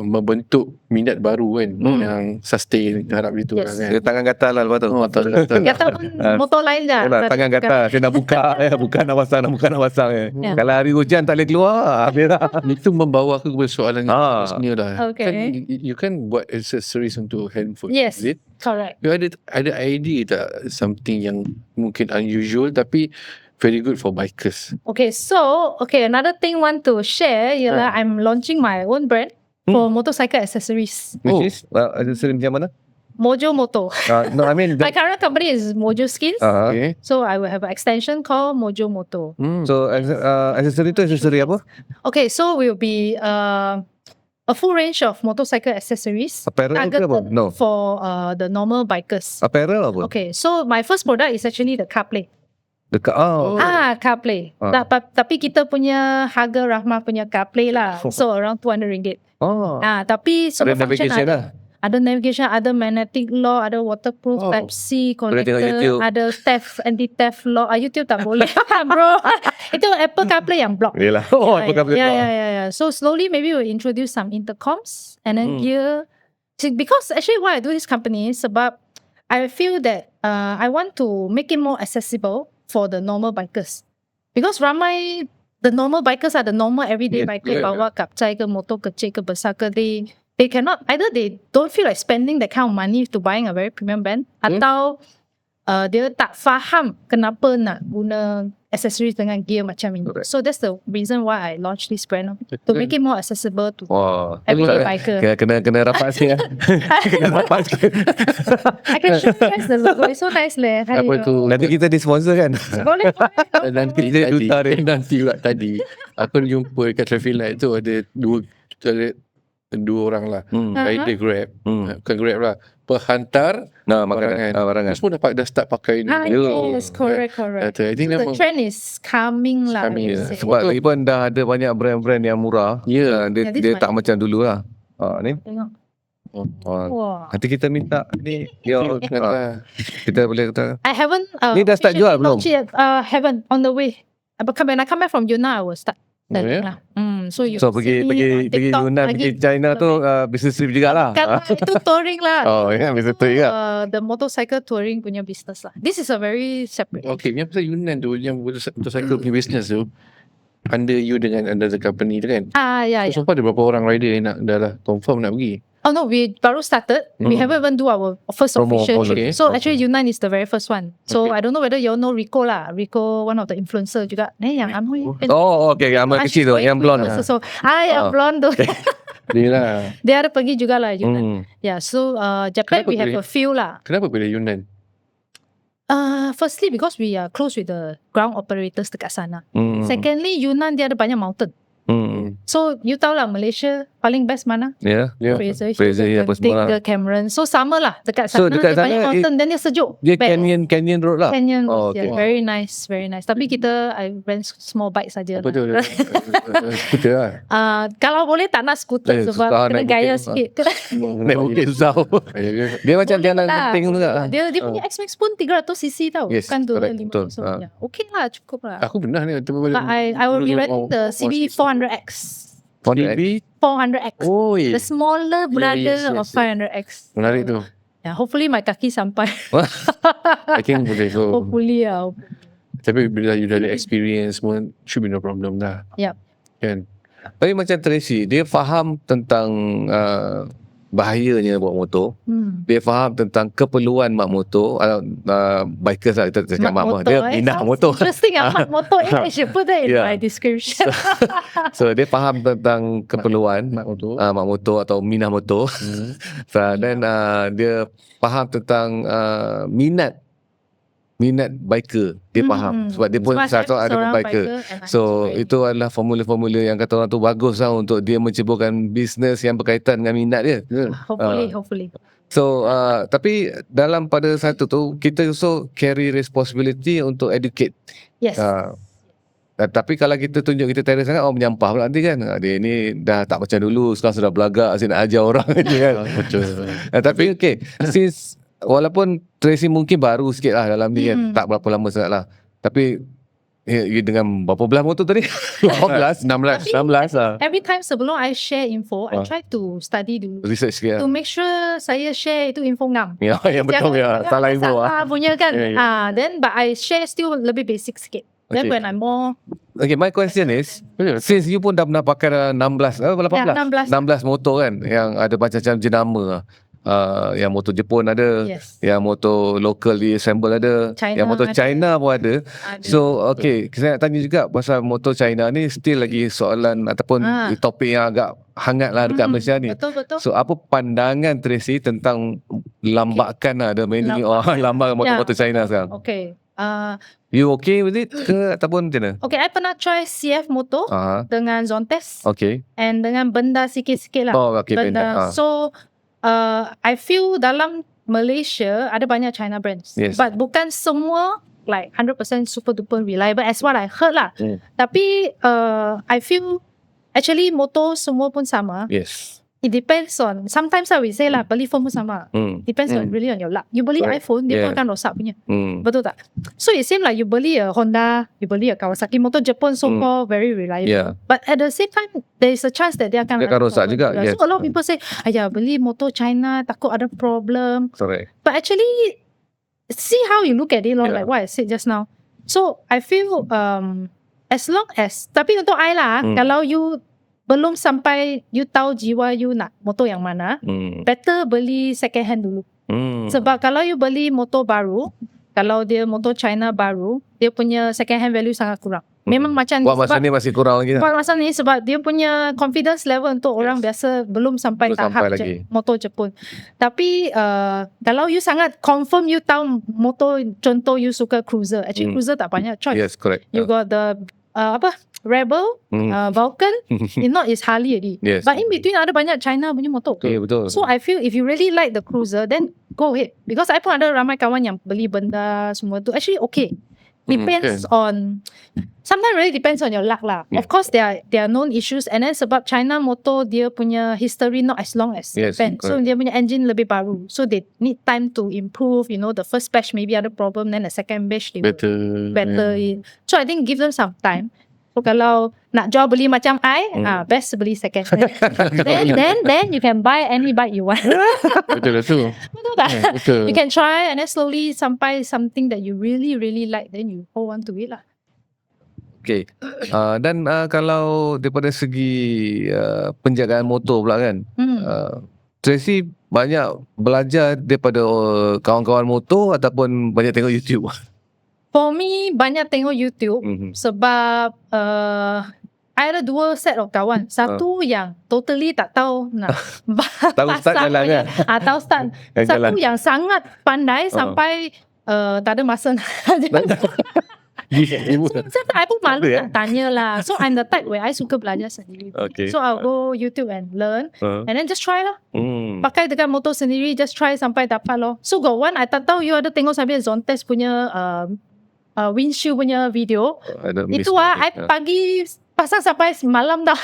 membentuk minat baru kan, yang sustain harap gitu Yes. kan. Dia tangan gatal lah lepas tu. Kata pun motor lain dah. Yalah, tangan gatal. Saya nak buka. Bukan nak pasang. Yeah. Kalau hari hujan tak boleh keluar. Habis dah. Itu membawa aku kepada soalan sebenarnya lah. Okay. Kan you kan buat accessories untuk handphone. Yes, Is it? correct. You ada idea tak something yang mungkin unusual tapi very good for bikers? Okay, another thing want to share ialah I'm launching my own brand for motorcycle accessories. Which is? Accessory macam mana? Mojo Moto. No, I mean. My current company is Mojo Skills. Okay. So I will have an extension called Mojo Moto. So, accessory tu accessory apa? Okay, so we'll be a full range of motorcycle accessories Apparel ke apa? targeted No. for the normal bikers. Apparel apa? Okay, so my first product is actually the CarPlay. Dekat, CarPlay. Tapi kita punya harga Rahmah punya CarPlay lah. So around RM200. Tapi ada semua function navigation lah. ada navigation, ada magnetic lock, ada waterproof Type C Boleh tengok connector, YouTube. ada anti-theft lock. YouTube tak boleh bro. Itu Apple CarPlay yang block. Yelah. Yeah. So slowly maybe we'll introduce some intercoms and then gear. See, because actually why I do this company is sebab I feel that I want to make it more accessible for the normal bikers. Because ramai the normal bikers are the normal everyday biker, bawa kapcai ke motor kecil ke besar ke, they cannot, either they don't feel like spending that kind of money to buying a very premium brand, atau dia tak faham kenapa nak guna accessories dengan gear macam ini. So that's the reason why I launched this brand, to make it more accessible to everyday biker. Kena rapat sikit. Kena rapat sikit. I can show you guys the logo. It's so nice leh. Apa tu? Nanti kita disponsor kan? Boleh. Nanti tadi aku jumpa kat traffic light tu ada dua orang lah. Rider Grab. Bukan Grab lah. Perhantar barangan. semua dah start pakai ni. Yes, correct. I think The memang trend is coming lah. Coming, I would say. Sebab lagi pun dah ada banyak brand-brand yang murah. this Dia is tak macam dulu lah. Ni. Tengok. Wah. Nanti kita minta ni. Kita boleh kata. I haven't. Ni dah start jual belum? Haven't, on the way. But when I come back from Yunnan, I will start. Lah. So you pergi Yunnan, pergi China tu business trip jugalah. Kan itu touring lah. Business trip juga. The motorcycle touring punya business lah. This is a very separate. Okay, yang pasal Yunnan tu, yang motorcycle punya business tu, under you dengan another company tu kan? Ya. So far ada berapa orang rider yang dah lah confirm nak pergi? Oh no, we baru started. We haven't even do our first official trip. So actually Yunnan is the very first one. So I don't know whether you all know Rico lah. Rico one of the influencer juga. Yang Amoy. Okay, amat kecil tu, yang blonde. Yang blonde tu. Dia lah. Dia ada pergi juga lah Yunnan. Yeah, so Japan we have a few lah. Kenapa pilih Yunnan? Firstly, because we are close with the ground operators dekat sana. Secondly, Yunnan dia ada banyak mountain. So you tahu lah Malaysia paling best mana? Yeah. Fraser, Fraser, ya, apa semua Tiga, Cameron. So sama lah dekat So, sana. dekat dia banyak sana, mountain dan dia sejuk. Dia Best. Canyon Road lah. Canyon Oh, Road, yeah. okay. Very nice, very nice. Tapi I rent small bike saja. Apa tu? Skuter lah. Kalau boleh tak nak skuter sebab susah kena naik gaya bukit. sikit. Naik bukit susah. Dia macam jalan tak. penting juga. Dia punya X-Max pun 300cc tau. Yes, Bukan tu correct, 500. betul. So, yeah. Okay lah, cukup lah. Aku pernah ni. But I will be renting the CB 400X. CB 400X. Oh, The smaller brother yes, of 500X. menarik tu. Yeah, hopefully my kaki sampai. I think boleh go. Hopefully lah. Tapi bila you dah ada experience semua, should be no problem lah. Yep. Kan? Tapi macam Tracy, dia faham tentang bahayanya bawa motor. Dia faham tentang keperluan mak motor, bikers lah kita cakap mak motor. Dia minat motor. Interesting mak motor. I should put that in my description. So dia faham tentang keperluan mak motor atau minat motor. Dan dia faham tentang minat biker. Dia faham sebab dia pun satu ada biker. So itu adalah formula-formula yang kata orang tu bagus lah untuk dia menceburkan bisnes yang berkaitan dengan minat dia. Hopefully. So tapi dalam pada satu tu kita also carry responsibility untuk educate. Yes. Tapi kalau kita tunjuk kita terror sangat, orang menyampah pula nanti kan. Dia ni dah tak macam dulu, sekarang sudah belagak, asyik nak ajar orang je kan. Betul. Tapi okay, since walaupun Tracy mungkin baru sikit lah dalam ni kan, tak berapa lama sangat lah. Tapi dengan berapa belas motor tadi? 16 lah. Every time sebelum I share info, I try to study dulu. Research sikit To make sure saya share itu info ngam. Ya, yang betul ya. Salah info lah. Punya kan. Then but I share still lebih basic sikit. Then when I'm more... Okay, my question is, since you pun dah pernah pakai 18 motor kan, yang ada macam-macam jenama, yang motor Jepun ada, yang motor local di assemble ada, yang motor China pun ada. So okay, saya nak tanya juga pasal motor China ni still lagi soalan ataupun topik yang agak hangat lah dekat Malaysia ni. Betul. So apa pandangan Tracy tentang lambakan ada mainly lambakan motor China sekarang? Okay. You okay with it ke ataupun macam mana? Okay, I pernah try CF motor dengan Zontes. Okay. And dengan benda sikit-sikit lah. Oh, okay, benda. So I feel dalam Malaysia ada banyak China brands. Yes. But bukan semua like 100% super duper reliable as what I heard lah. Tapi I feel actually motor semua pun sama. Yes. It depends on, sometimes we say lah beli phone pun sama. Depends on really on your luck. You beli iPhone, dia pun akan rosak punya. Betul tak? So it seems like you beli a Honda, you beli a Kawasaki, motor Jepun so called very reliable. But at the same time, there is a chance that dia akan rosak juga. So a lot of people say, beli motor China takut ada problem. Correct. But actually, see how you look at it, like what I said just now. So I feel as long as, tapi untuk I lah, kalau you belum sampai you tahu jiwa you nak motor yang mana, better beli second hand dulu. Sebab kalau you beli motor baru, kalau dia motor China baru, dia punya second hand value sangat kurang. Memang macam ni. Masa ni masih kurang lagi lah. Masa ni sebab dia punya confidence level untuk orang biasa belum sampai tahap motor Jepun. Tapi kalau you sangat confirm you tahu motor, contoh you suka cruiser. Actually cruiser tak banyak choice. Yes, correct. You got the Rebel, Vulcan, if not is Harley already. Yes. But in between ada banyak China punya motor. Okay, betul. So I feel if you really like the cruiser, then go ahead. Because I pun ada ramai kawan yang beli benda semua tu. Actually okay. Depends on, sometimes really depends on your luck lah. Of course there are known issues, and then sebab China motor dia punya history not as long as Japan. So dia punya engine lebih baru. So they need time to improve. You know, the first batch maybe ada problem, then the second batch they better. So I think give them some time. So kalau nak jual beli macam best beli second hand. then you can buy any bike you want. Betul tu. Betul tak? You can try and then slowly sampai something that you really like, then you hold on to it lah. Okay. Dan kalau daripada segi penjagaan motor pula kan, Tracy banyak belajar daripada kawan-kawan motor ataupun banyak tengok YouTube? For me, banyak tengok YouTube sebab I ada dua set of kawan. Satu yang totally tak tahu nak tahu start jalan kan? Tahu start. Satu yang sangat pandai sampai tak ada masa nak So I pun malu nak tanya lah. So I'm the type where I suka belajar sendiri. Okay. So I'll go YouTube and learn and then just try lah. Pakai dekat motor sendiri, just try sampai dapat loh. So got one, I tak tahu you ada tengok sampai Zontes punya windshield punya video. Itu I pagi pasang sampai malam dah.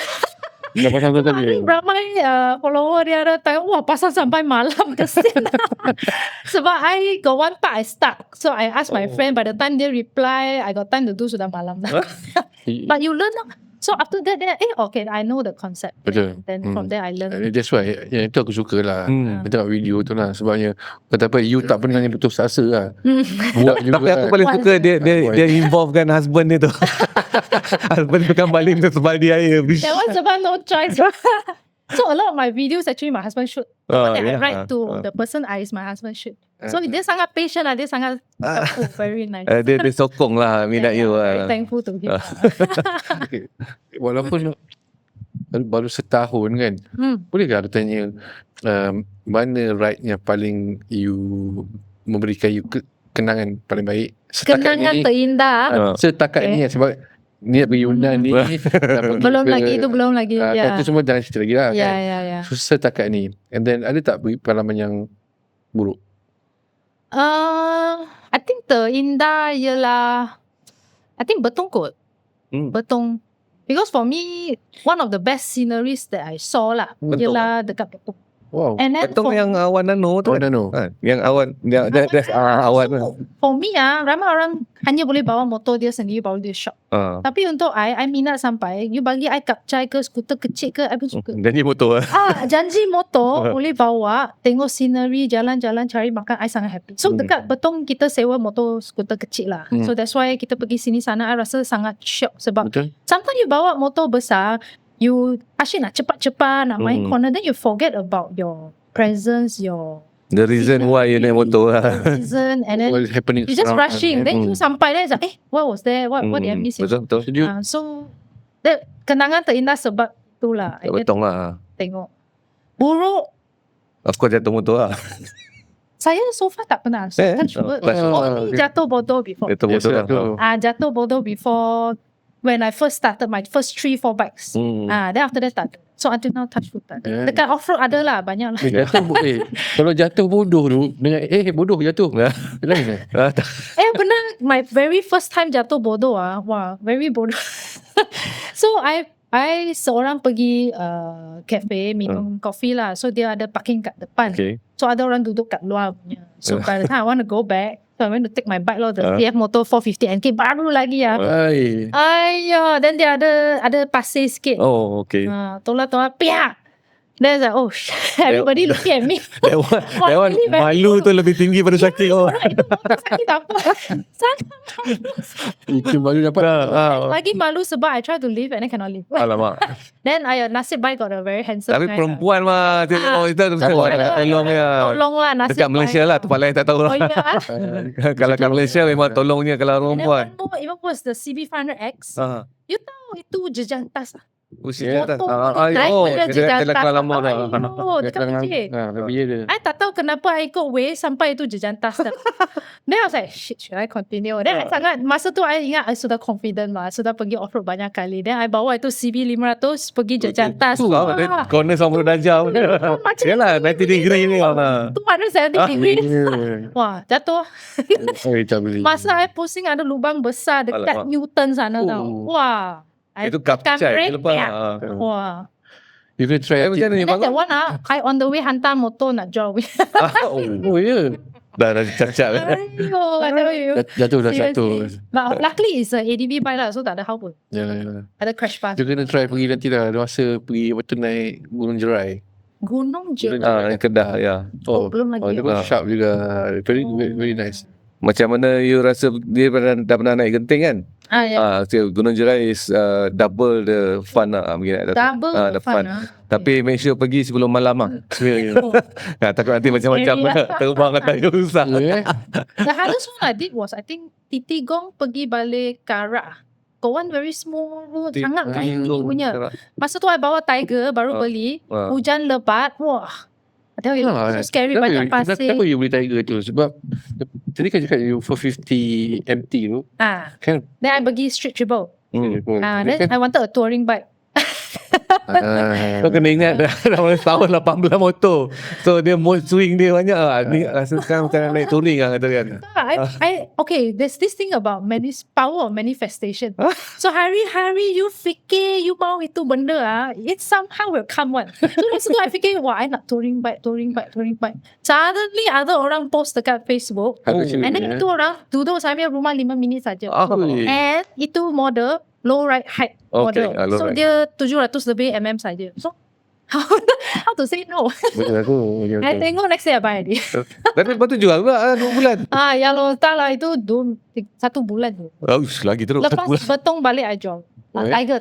Dah pasang tadi. Ramai follower dia ada tanya, wah pasang sampai malam kesin. Sebab I got one part I stuck. So I ask my friend, by the time dia reply, I got time to do sudah malam dah. But you learn lah. So after that, okay, I know the concept. Betul. Then from there I learn. That's why, yang itu aku suka lah. Tengok video tu lah. Sebabnya, kata apa, you tak pernah yang putus asa lah. Buat juga. Tapi aku paling suka dia involvekan husband dia tu. Husband tu kan balik sebab dia air. That was about no choice. So a lot of my videos actually my husband shoot. I write to the person is my husband shoot. So dia sangat patient lah. Dia sangat very nice. Dia sokong lah minat you very thankful to him. Okay. Walaupun baru setahun kan, bolehkah aku tanya mana ride yang paling you memberikan you kenangan paling baik setakat kenangan ni? Terindah. Setakat ni sebab ni pergi Yunnan ni belum lagi. Itu semua jangan cerita lagi lah Ya. So, setakat ni. And then ada tak pengalaman yang buruk? I think terindah ialah I think Betong kot. Betong. Because for me, one of the best sceneries that I saw lah ialah dekat Betong. Wow. And then Betong yang awan nano tu. Yang awan awan. For me ramai orang hanya boleh bawa motor dia sendiri baru dia shop. Tapi untuk I minat sampai you bagi I kapcai ke skuter kecil ke I pun suka. Janji motor janji motor boleh bawa tengok scenery, jalan-jalan cari makan, I sangat happy. So dekat Betong kita sewa motor skuter kecil lah. So that's why kita pergi sini sana I rasa sangat syok sebab sometimes you bawa motor besar, you asyik nak cepat-cepat nak main corner, then you forget about your presence, the reason why you naik motor lah. Reason, and then What is happening you just around, rushing, then you sampai there like, what was there, what did I miss? Betul. So that kenangan terindah sebab itulah. Betong lah. Tengok buruk. Of course jatuh motor lah. Saya so far tak pernah. Only jatuh bodoh before. Jatuh bodoh before. When I first started my first 3-4 bikes. Then after that tak ada. So until now touch wood tak ada. Dekat off-road ada lah, banyak lah. Kalau jatuh bodoh tu dengan bodoh jatuh. Lain benar, my very first time jatuh bodoh wah, very bodoh. So I seorang pergi cafe minum coffee lah. So dia ada parking kat depan. So ada orang duduk kat luar punya. So by the time I want to go back, so I went to take my bike lah, the CF Motor 450 NK baru lagi then dia ada pasir sikit. Tolak piak. Then I was like, everybody looking at me. That one malu tu lebih tinggi pada sakit. Sakit apa? Itu malu dapat. Lagi malu sebab I try to leave and I cannot leave. Alamak. Then nasib baik got a very handsome Tapi guy. perempuan mah kita tolong lah nasib dekat Malaysia lah, tempat lain tak tahu lah. Kalau kat Malaysia memang tolongnya kalau perempuan. Even was the CB500X. You tahu itu jejantas lah. Usia atas. Dia dah lama dah. I tak tahu kenapa I ikut way sampai itu jejantas dah. Then I was like, shit, should I continue? Then I sangat, masa tu I ingat I sudah confident lah, sudah pergi off-road banyak kali. Then I bawa itu CB500 pergi jejantas. Corner 90 darjah. Yalah 90 degree ni. 270 degree. Wah, jatuh. Masa I pusing ada lubang besar dekat Newton sana tau. Wah. Itu kapcai lepas. Wah. You can try. Macam ni That one I on the way hantar motor nak jauh. Dah cap-cap. Ayo, I tell you. Jatuh dah satu. But luckily it's a ADV bike lah, so tak ada hau pun. Yalah. Ada crash pass. You kena try pergi nanti lah. Ada masa pergi betul naik Gunung Jerai. Gunung Jerai. Kedah ya. Belum lagi. Dia pun sharp juga. Very nice. Macam mana you rasa dia dah pernah naik genting kan? Gunung Jerai is double the fun lah. Double the fun. Tapi make sure pergi sebelum malam lah. Takut nanti macam-macam terbang atas you susah. The hardest one I did was I think Titigong pergi balik Karak. Got one very small road, sangat tiny punya. Masa tu I bawa Tiger baru beli, hujan lebat, wah. I tell you, so scary banyak pasir. Kenapa you beli Tiger tu? Sebab tadi kan cakap you 450 MT tu. Kan? Then I pergi street triple. Then I wanted a touring bike. Kau kena ingat dah tahun 18 motor. So dia mood swing dia banyak lah. Ni rasa sekarang macam naik touring lah kata kan. Okay, there's this thing about power of manifestation. So hari-hari you fikir you mau itu benda it somehow will come one. So masa tu I fikir wah I nak touring bike. Suddenly ada orang post dekat Facebook and then itu orang duduk sampai rumah 5 minit saja. And itu model low ride height model. So dia 700 lebih mm saja. So how to say no? Betul. I tengok next day I buy dia. Tapi lepas tu jual pula 2 bulan. Ya lo tak lah itu 1 bulan tu. Lagi teruk. Lepas betong balik I jual. Tiger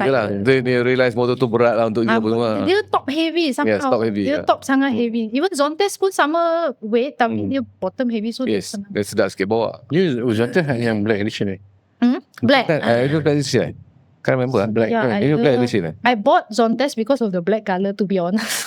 lah. Dia realise motor tu berat lah untuk dia semua. Dia top heavy somehow. Yes, top heavy. Dia top sangat heavy. Even Zontes pun sama weight tapi dia bottom heavy so yes, dia sedap sikit bawa. Ni Zontes yang black edition Black. Itu black edition Can't remember. Black. Itu black edition I bought Zontes because of the black colour to be honest.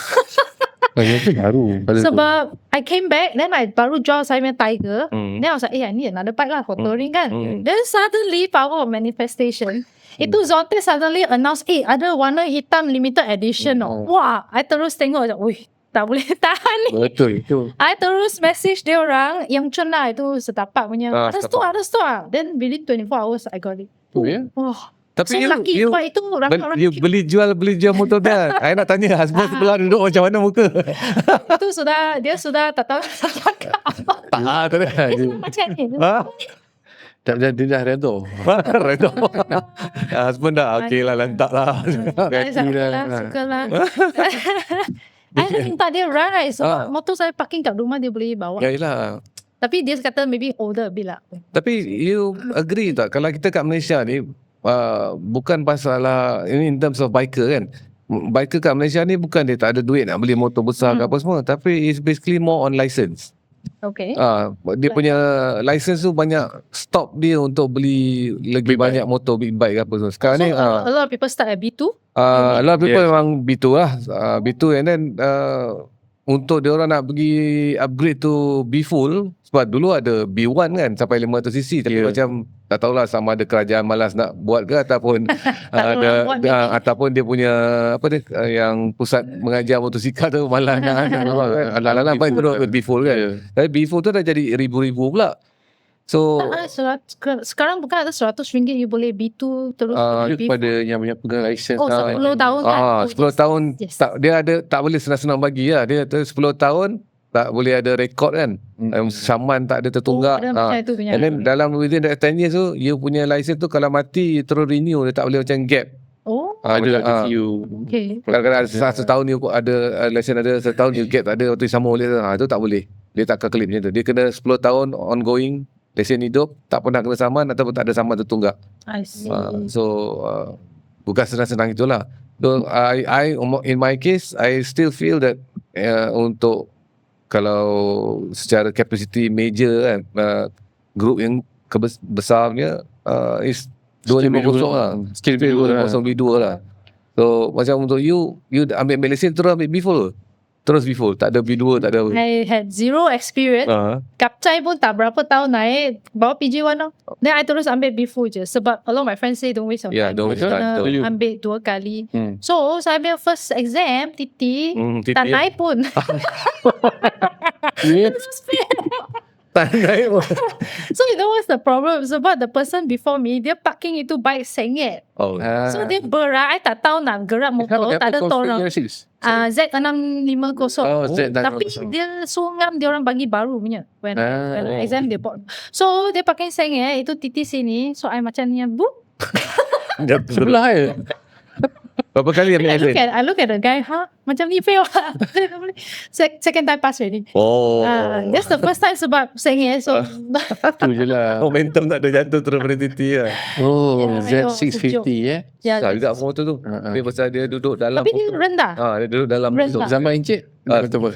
Itu baru. Sebab I came back then I baru jual saya punya Tiger. Then I was like I need another bike lah for touring kan. Then suddenly power of manifestation. Itu Zontes suddenly announce ada warna hitam limited edition. Wah, I terus tengok wih tak boleh tahan ni. Betul itu. I terus message dia orang yang cuna itu setapak punya. Ada store. Then within 24 hours I got it. Wah. Tapi so lucky sebab itu orang-orang you beli jual motor dia. I nak tanya husband sebelah duduk macam mana muka. Itu dia sudah tak tahu cakap. Tak ada. Macam ni. Dia dah redha. Husband dah okey lah lantak lah. Suka lah. I minta dia ride sebab motor saya parking kat rumah dia boleh bawa. Yalah. Tapi dia kata maybe older a bit lah. Tapi you agree tak kalau kita kat Malaysia ni bukan pasal ini in terms of biker kan. Biker kat Malaysia ni bukan dia tak ada duit nak beli motor besar ke apa semua, tapi it's basically more on license. Okay. Dia punya license tu banyak stop dia untuk beli lagi banyak motor big bike ke apa semua. Sekarang ni a lot of people start at B2. A lot of people memang B2 lah. B2 and then untuk dia orang nak pergi upgrade tu B full sebab dulu ada B1 kan sampai 500cc tapi macam tak tahulah sama ada kerajaan malas nak buat ke ataupun ataupun dia punya yang pusat mengajar motosikal tu malas nak ala-ala apa terus B full kan. Tapi B full tu dah jadi ribu-ribu pula. So sekarang bukan ada RM100 you boleh B2 terus kepada yang punya pegang license 10 tahun kan. 10 tahun dia ada tak boleh senang-senang bagi lah. Dia 10 tahun tak boleh ada rekod kan. Saman tak ada tertunggak. And then dalam within that 10 years tu you punya license tu kalau mati terus renew, dia tak boleh macam gap. Ada okay. Kadang-kadang setahun you ada license ada setahun you gap tak ada waktu sama boleh itu tak boleh. Dia tak akan claim macam tu. Dia kena 10 tahun ongoing lesen hidup, tak pernah kena saman ataupun tak ada saman tertunggak. I see. Bukan senang-senang itulah. So I in my case I still feel that untuk kalau secara capacity major kan group yang besarnya is 250 lah. Still 202 lah. So macam untuk you ambil lesen terus ambil B4 terus B4, tak ada B2, tak ada. I had zero experience. Kapcai pun tak berapa tahun naik, bawa PJ1 tau. Then I terus ambil B4 je. Sebab a lot of my friends say don't waste your time. Don't waste time. Ambil 2 kali. So saya ambil first exam, TT, tak naik pun. Tak naik pun. So you know what's the problem? Sebab the person before me, dia parking itu bike sengit. So dia berat, I tak tahu nak gerak motor, tak ada tolong. Z650. Tapi dia sungam dia orang bagi baru punya. When exam dia bought. So dia parking sengit, itu titik sini. So I macam ni, boop. Sebelah je. Berapa kali ambil exam? I look at the guy, macam ni fail. Second time pass already. That's the first time sebab sengit. So tu je lah. Momentum tak ada jatuh terus berhenti lah. Z650 Susah juga motor tu. Tapi pasal dia duduk dalam. Tapi dia rendah. Dia duduk dalam motor. Zaman Encik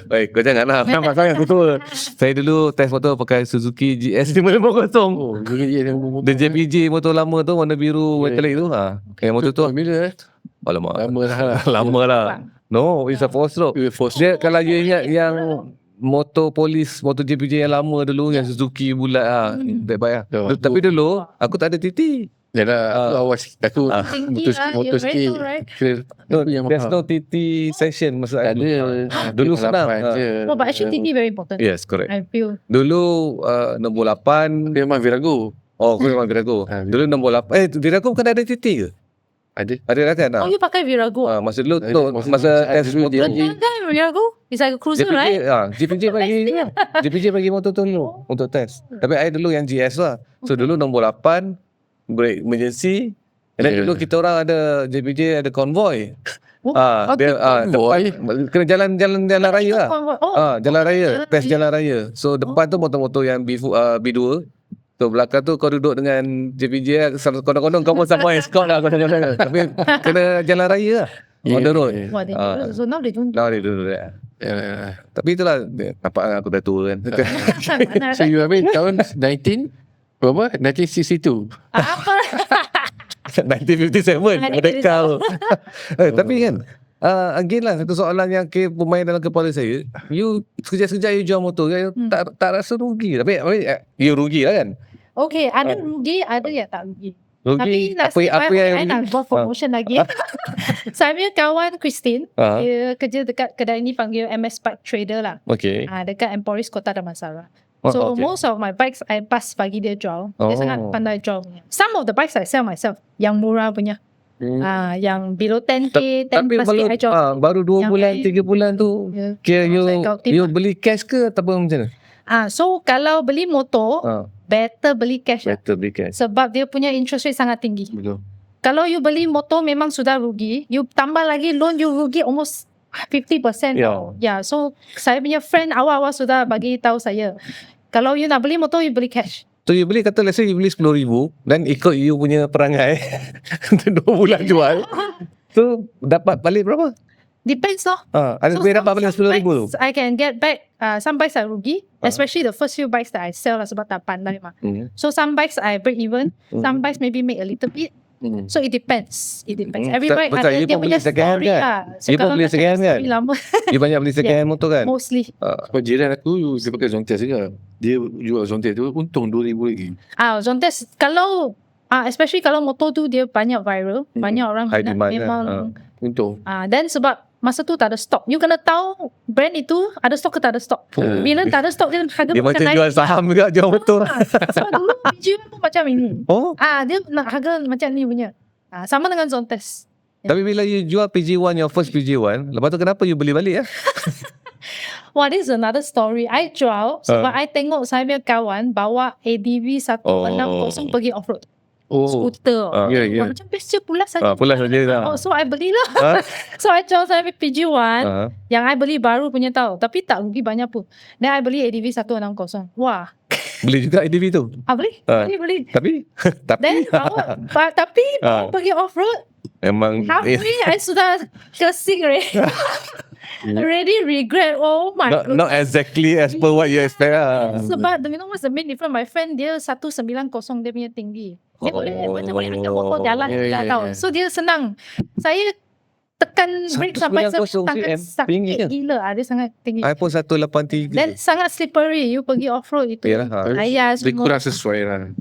baik, kau janganlah. Nampak sangat tua. Saya dulu test motor pakai Suzuki GS 550. Dia JPJ motor lama tu warna biru metalik tu. Yang motor tu bila Alamak. Lama lah. Lama lah. No, it's a 4-stroke. Dia kalau you ingat yang motor polis, motor JPJ yang lama dulu, yang Suzuki bulat baik lah. Tapi dulu aku tak ada TT. Yalah, aku motor sikit. No, there's no TT session masa Tak aku. ada. Dulu senang. No, but actually TT very important. Yes, correct. I feel. Dulu nombor 8. Dia memang Virago. Oh, aku memang Virago. Dulu nombor 8. Virago bukan ada TT ke? Ada latihan tak? Oh, you pakai Virago? Masa dulu masa test motor Virago? It's like a cruiser, right? JPJ bagi motor tu dulu untuk test. Tapi I dulu yang GS lah. So dulu nombor 8 brake emergency. Dan dulu kita orang ada JPJ ada convoy. Dia kena jalan raya lah. Jalan raya, test jalan raya. So depan tu motor-motor yang B2. So belakang tu kau duduk dengan JPJ, kodong-kodong kau pun sama escort lah kau jalan. Tapi kena jalan raya lah. On the road. So now they don't. Now they do that. Tapi itulah nampak aku dah tua kan. So you habis tahun 1962. Apa? 1957 Merdeka tu. Tapi kan again lah satu soalan yang pemain dalam kepala saya, you sekejap-sekejap you jual motor kan, tak rasa rugi. Tapi you rugi lah kan. Okay, ada rugi, ada yang tak rugi. Rugi Tapi apa yang I nak buat promotion lagi. Saya punya kawan Christine, dia kerja dekat kedai ni panggil MS Bike Trader lah. Okay. Dekat Emporis Kota Damansara. So most of my bikes I pass bagi dia jual. Dia sangat pandai jual punya. Some of the bikes I sell myself, yang murah punya. Yang below 10k, 10 plus k I jual. Baru 2 bulan, 3 bulan tu kira you beli cash ke ataupun macam mana? So kalau beli motor, better beli cash. Better beli cash. Sebab dia punya interest rate sangat tinggi. Betul. Kalau you beli motor memang sudah rugi, you tambah lagi loan, you rugi almost 50%. So saya punya friend awal-awal sudah bagi tahu saya, kalau you nak beli motor, you beli cash. So you beli, kata let's say you beli 10,000 dan ikut you punya perangai 2 bulan jual, so dapat balik berapa? Depends lah. Ada boleh dapat balik 10,000 tu? I can get back, some bikes I rugi, especially the first few bikes that I sell lah, sebab tak pandai mah. So some bikes I break even, some bikes maybe make a little bit. So it depends. Every bike ada dia punya story lah. You pun beli second hand kan? You banyak beli second hand motor kan? Mostly. Sebab jiran aku dia pakai Zontes juga. Dia jual Zontes tu untung 2,000 lagi. Zontes kalau especially kalau motor tu dia banyak viral, banyak orang nak, memang untung. Then sebab masa tu tak ada stok. You kena tahu brand itu ada stok ke tak ada stok. Bila tak ada stok, dia harga dia macam jual saham juga, jual motor. Sebab dulu PG1 pun macam ini. Dia nak harga macam ni punya. Sama dengan Zontes. Tapi bila you jual PG1, your first PG1, lepas tu kenapa you beli balik? Wah, this is another story. I jual sebab I tengok saya punya kawan bawa ADV 160 pergi off-road. Skuter. Macam best je, pulas saja. Pulas saja lah. So I belilah. So I jual saya PG1 yang I beli baru punya tau. Tapi tak rugi banyak pun. Then I beli ADV 160. Wah. Beli juga ADV tu? Beli. Tapi? Then tapi pergi off-road. Memang halfway I sudah kesing already regret. Oh my god. Not exactly as per what you expect lah. Sebab you know what's the main difference? My friend dia 190 dia punya tinggi. Dia boleh angkat motor jalan tau. So dia senang. Saya tekan brake sampai sakit gila. Dia sangat tinggi. I pun 183. Dan sangat slippery. You pergi off-road itu. Ayah semua. Dia kurang sesuai lah.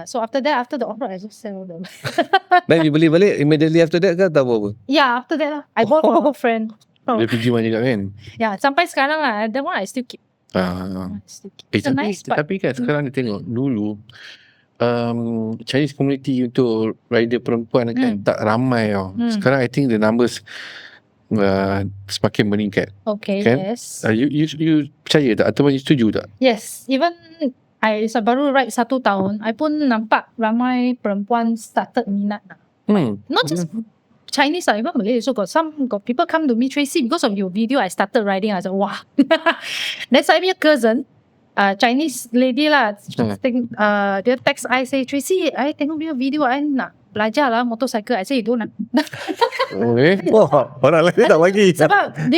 So after the off-road I just sell them. Then you beli balik immediately after that ke atau apa? After that lah. I bought from a friend. Dia PG1 juga kan? Sampai sekarang lah. That one I still keep. Tapi kan sekarang dia tengok dulu Chinese community untuk rider perempuan kan tak ramai tau. Sekarang I think the numbers semakin meningkat. Okay, kan? yes. You percaya tak atau you setuju tak? Yes, even I baru ride 1 tahun, I pun nampak ramai perempuan started minat. Not just Chinese lah, even Malay. So got people come to me, Tracy, because of your video I started riding. I said, wah. Then saya punya cousin, Chinese lady lah, dia text I say, Tracy, I tengok dia video, I nak belajar lah motorcycle. I say, you don't nak. Orang lain tak bagi. Sebab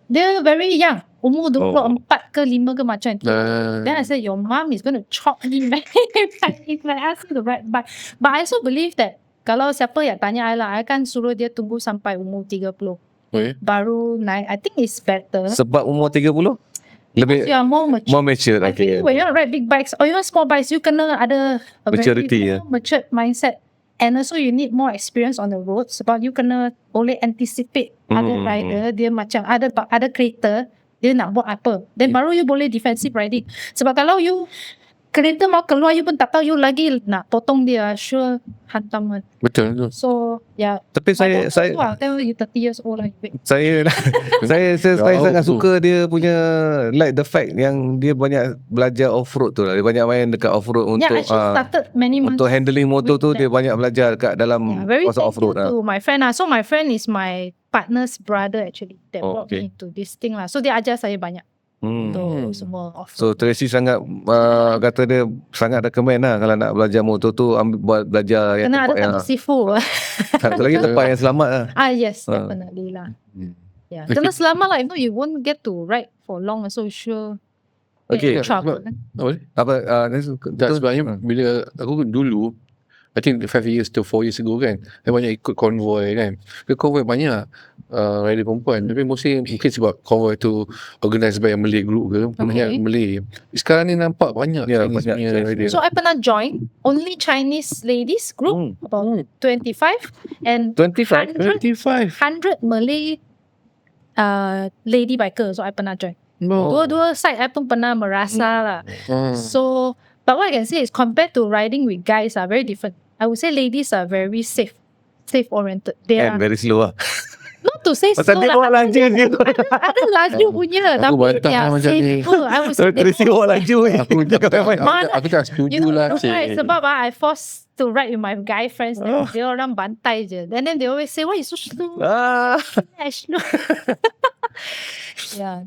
dia very young, umur 24 ke 5 ke macam tu. Then I said, your mom is going to chop me back if I ask you to ride bike. But I also believe that Kalau siapa yang tanya I lah, I kan suruh dia tunggu sampai umur 30. Baru naik. I think it's better. Sebab umur 30? Lebih you are more mature. More mature. I think when you ride big bikes or even small bikes, you kena ada a maturity, very matured mindset. And also you need more experience on the road sebab you kena boleh anticipate other rider, dia macam ada kereta, dia nak buat apa. Then baru you boleh defensive riding. Sebab kalau you kereta mau keluar, you pun tak tahu, you lagi nak potong dia, sure hantam. Betul. So tapi saya tell you 30 years old lah. saya sangat suka dia punya, like the fact yang dia banyak belajar off-road tu lah. Dia banyak main dekat off-road untuk untuk handling motor tu, dia banyak belajar dekat dalam kawasan off-road lah. My friend so my friend is my partner's brother actually that brought me into this thing lah. So dia ajar saya banyak. Semua off-road. So Tracy sangat kata dia sangat recommend lah kalau nak belajar motor tu, buat belajar yang kena tempat ada sifu. Satu lagi tempat yang selamat lah. Yes, definitely lah. Kena selamat lah, if not you won't get to ride for long, so sure. Trouble. Sebabnya bila aku dulu, I think 5 years to 4 years ago kan, saya banyak ikut konvoi kan. Konvoi banyak rider perempuan. Tapi mungkin sebab konvoi tu organised by Malay group ke, banyak Malay. Sekarang ni nampak banyak rider. So I pernah join only Chinese ladies group, about 25 and 100 Malay lady biker. So I pernah join. Dua-dua side I pun pernah merasa lah. So but what I can say is compared to riding with guys are very different. I would say ladies are very safe oriented. They are very slow lah. Not to say slow lah. Pasal dia laju je. Ada laju punya. Aku bantah macam ni. Tracy awak laju. Aku tak setuju lah. Sebab I forced to ride with my guy friends. Dia orang bantai je. And then they always say, why you so slow? Slow.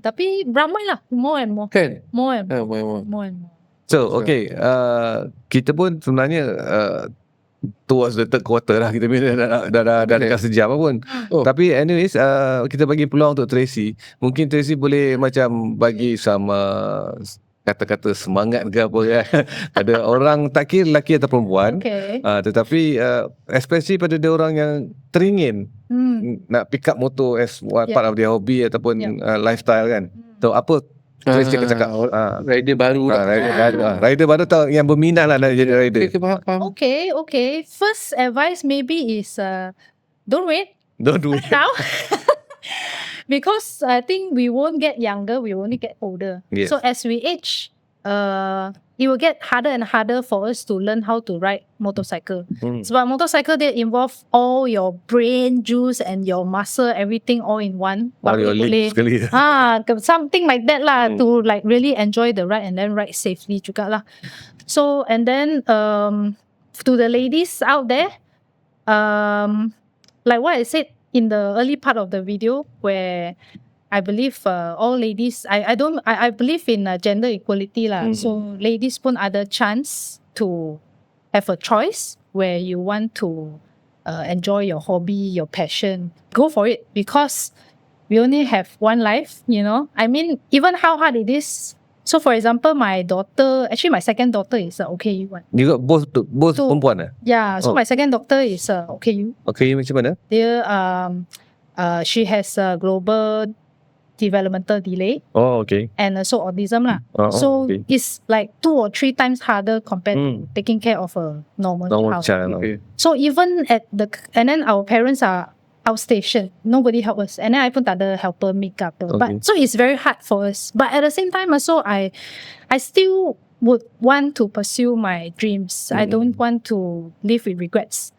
Tapi ramai lah. More and more. Kan? More and more. So okay, kita pun sebenarnya towards the third quarter lah, kita dah dekat sejam pun. Tapi anyways, kita bagi peluang untuk Tracy. Mungkin Tracy boleh macam bagi sama kata-kata semangat ke apa kan. Ada orang tak kira lelaki atau perempuan, tetapi especially pada dia orang yang teringin nak pick up motor as one part of their hobby ataupun lifestyle kan. So apa Tracy akan cakap rider baru rider baru tau yang berminat lah nak jadi rider. Okay. First advice maybe is don't wait now. Because I think we won't get younger, we only get older. So as we age, it will get harder and harder for us to learn how to ride motorcycle. Sebab motorcycle they involve all your brain juice and your muscle, everything all in one. All your legs sekali. Something like that lah, to like really enjoy the ride and then ride safely juga lah. So and then to the ladies out there, like what I said in the early part of the video, where I believe all ladies, I believe in gender equality lah. So ladies pun ada chance to have a choice where you want to enjoy your hobby, your passion. Go for it, because we only have one life, you know. I mean, even how hard it is. So for example, my daughter, actually my second daughter is OKU one. You got both perempuan lah? Yeah, so my second daughter is OKU. OKU macam mana? Dia she has global developmental delay. And also autism lah. So it's like 2 or 3 times harder compared to taking care of a normal child. So even and then our parents are outstation, nobody help us, and then I pun tak ada helper make up. But so it's very hard for us. But at the same time also, I still would want to pursue my dreams. I don't want to live with regrets.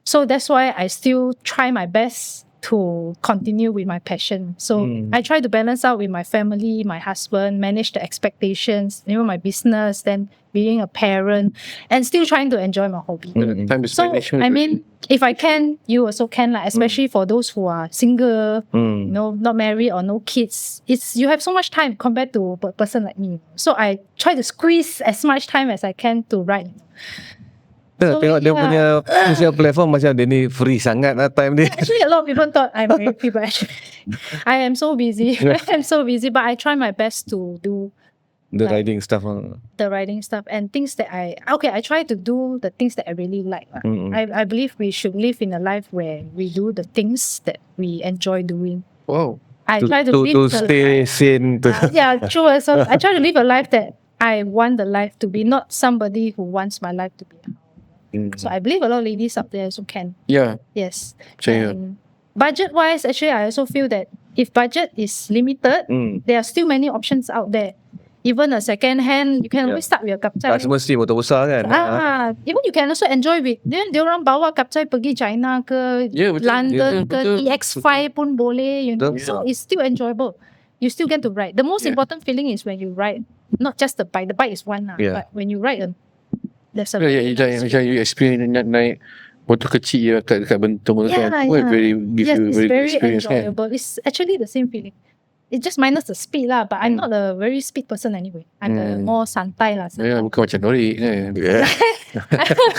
So that's why I still try my best to continue with my passion. So I try to balance out with my family, my husband, manage the expectations, my business, then being a parent, and still trying to enjoy my hobby. So I mean, if I can, you also can, especially for those who are single, not married or no kids. You have so much time compared to a person like me. So I try to squeeze as much time as I can to ride. Tengok dia punya social platform macam dia ni free sangat lah time dia. Actually a lot of people thought I'm very people. I am so busy. But I try my best to do The Like, riding stuff. the riding stuff and things that I try to do the things that I really like. I believe we should live in a life where we do the things that we enjoy doing. Wow. I try to live the stay sane. yeah, true. So I try to live a life that I want the life to be, not somebody who wants my life to be. So I believe a lot of ladies up there also can. Yeah. Yes. Percaya. Budget wise, actually, I also feel that if budget is limited, there are still many options out there. Even a second hand, you can always start with a kapcai. Tak semesti motor besar kan. Even you can also enjoy with dia orang bawa kapcai pergi China ke London ke EX5 pun boleh, you know. So it's still enjoyable. You still get to ride. The most important feeling is when you ride, not just the bike. The bike is one but when you ride there's a macam you experience naik motor kecil dekat Bentong kan. Yes, it's very experience enjoyable. It's actually the same feeling. It just minus the speed lah, but I'm not a very speed person anyway. I'm a more santai lah. Bukan macam Norik kan.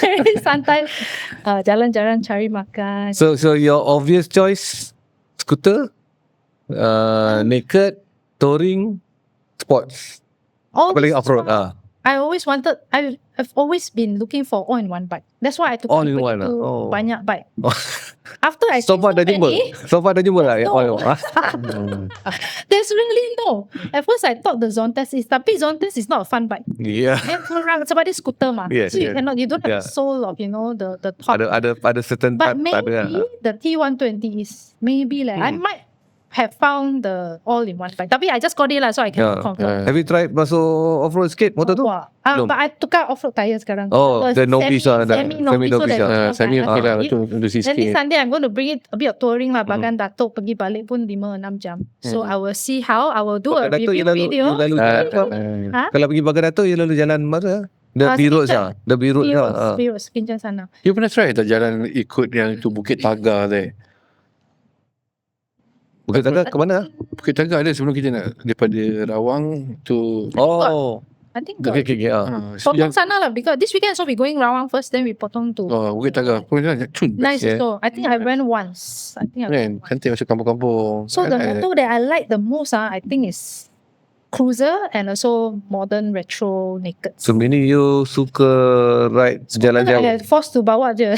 Very santai. Jalan-jalan cari makan. So your obvious choice, scooter, naked, touring, sports. Apalagi off-road. I've always been looking for all-in-one bike. That's why I took all-in-one banyak bike. After I so far dah jumpa lah all-in-one. There's really no. At first I thought the Zontes is, tapi Zontes is not a fun bike. Yeah. Sebab dia scooter mah. Yes, so you don't have the soul of, you know, the top. Ada certain but part. Maybe the T120 is maybe I might have found the all-in-one bike. Tapi I just got it lah, so I can confirm. Have you tried masuk off-road sikit motor tu? But I tukar off-road tire sekarang. The Nobis lah. Semi-Nobis lah. Semi lah untuk Then sikit. this Sunday I'm going to bring it a bit of touring lah. Bahkan Datuk pergi balik pun 5-6 jam. So I will see how. I will do a review video. Kalau pergi Bagan Datuk, you lalu jalan mana? The B-Roads lah. The B-Roads lah. B-Roads, Kincang sana. You pernah try tak jalan ikut yang tu Bukit Tagar tu? Bukit Tagar ke mana? Bukit Tagar ada sebelum kita nak daripada Rawang tu. I think yang sana lah, because this weekend so we going Rawang first, then we potong to Bukit Tagar. nice. So I think I went once. Cantik masuk kampung-kampung. So the motor that I like the most I think is cruiser and also modern retro naked. So meaning you suka ride jalan jauh? Forced to bawa je.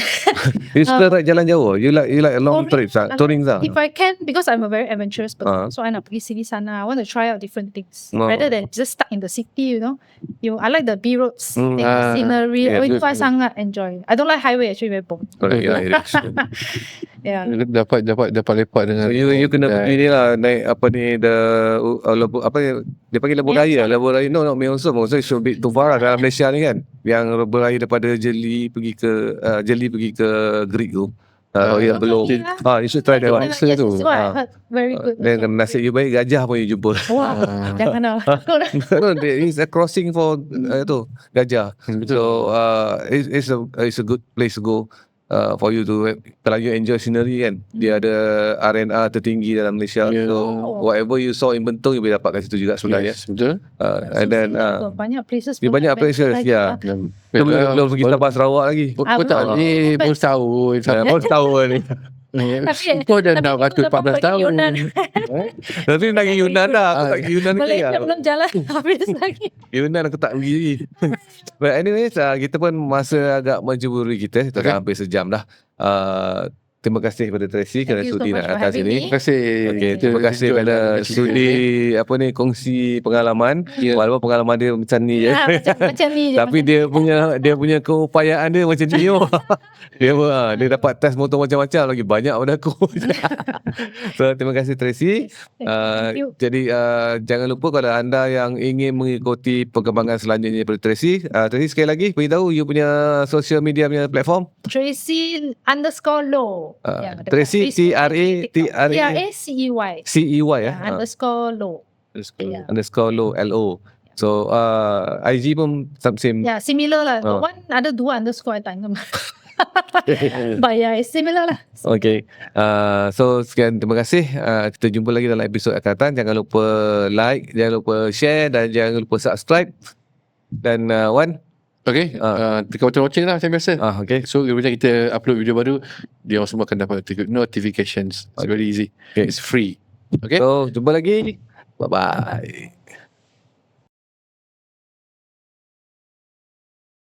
You suka ride jalan jauh? You like long trips touring lah? If I can, because I'm a very adventurous person, so I nak pergi sini sana. I want to try out different things rather than just stuck in the city, you know. I like the B-roads, scenery. Itu I sangat enjoy. I don't like highway, actually very boring. Yeah. Dapat lepak dengan. So you kena pergi ni lah, naik apa ni, dia panggil Lebuh Raya. Lebuh Raya no Meonsum. So it should be too far lah dalam Malaysia ni kan. Yang Lebuh Raya daripada Jeli pergi ke Greek tu. Yang belum. You should try that one. Yes, tu. I heard very good. Then nasib you baik, gajah pun you jumpa. Wow. Jangan lah. No, there is a crossing for tu gajah. So it's a good place to go. For you to, kalau you enjoy scenery kan, dia ada R&R tertinggi dalam Malaysia. So whatever you saw in Bentong, you boleh dapat kat situ juga sebenarnya. Betul. And then banyak places. Banyak places, ya. Belum pergi Sabah Sarawak lagi. Kau tak ni pun setahun. Pun setahun ni. Kau dah nak ratus 14 tahun. Tapi nak pergi Yunan dah. Aku tak pergi Yunan lagi. Malaysia belum jalan habis lagi. Yunan aku tak pergi lagi. But anyways, kita pun masa agak menjuburi kita. Kita dah hampir sejam dah. Terima kasih kepada Tracy kerana sudi nak datang sini. Terima kasih. Terima kasih kepada sudi kongsi pengalaman. Walaupun pengalaman dia macam ni je. Macam ni je. Tapi dia punya keupayaan dia macam ni. Dia dapat test motor macam-macam lagi banyak pada aku. So terima kasih Tracy. Jadi jangan lupa kalau anda yang ingin mengikuti perkembangan selanjutnya daripada Tracy, Tracy sekali lagi beritahu you punya social media punya platform. Tracy_Low. Tracy TRACEY _Low. _Low LO. So IG pun same. Yeah, similar lah. One ada 2 underscore I tak ingat. But yeah, it's similar lah. Okay. So sekian, terima kasih. Kita jumpa lagi dalam episod akan datang. Jangan lupa like, jangan lupa share dan jangan lupa subscribe. Dan Wan, okay, tekan button watching lah macam biasa. Okay. So bila kita upload video baru, dia orang semua akan dapat notifications. It's very easy. It's free. Okay. So jumpa lagi. Bye bye.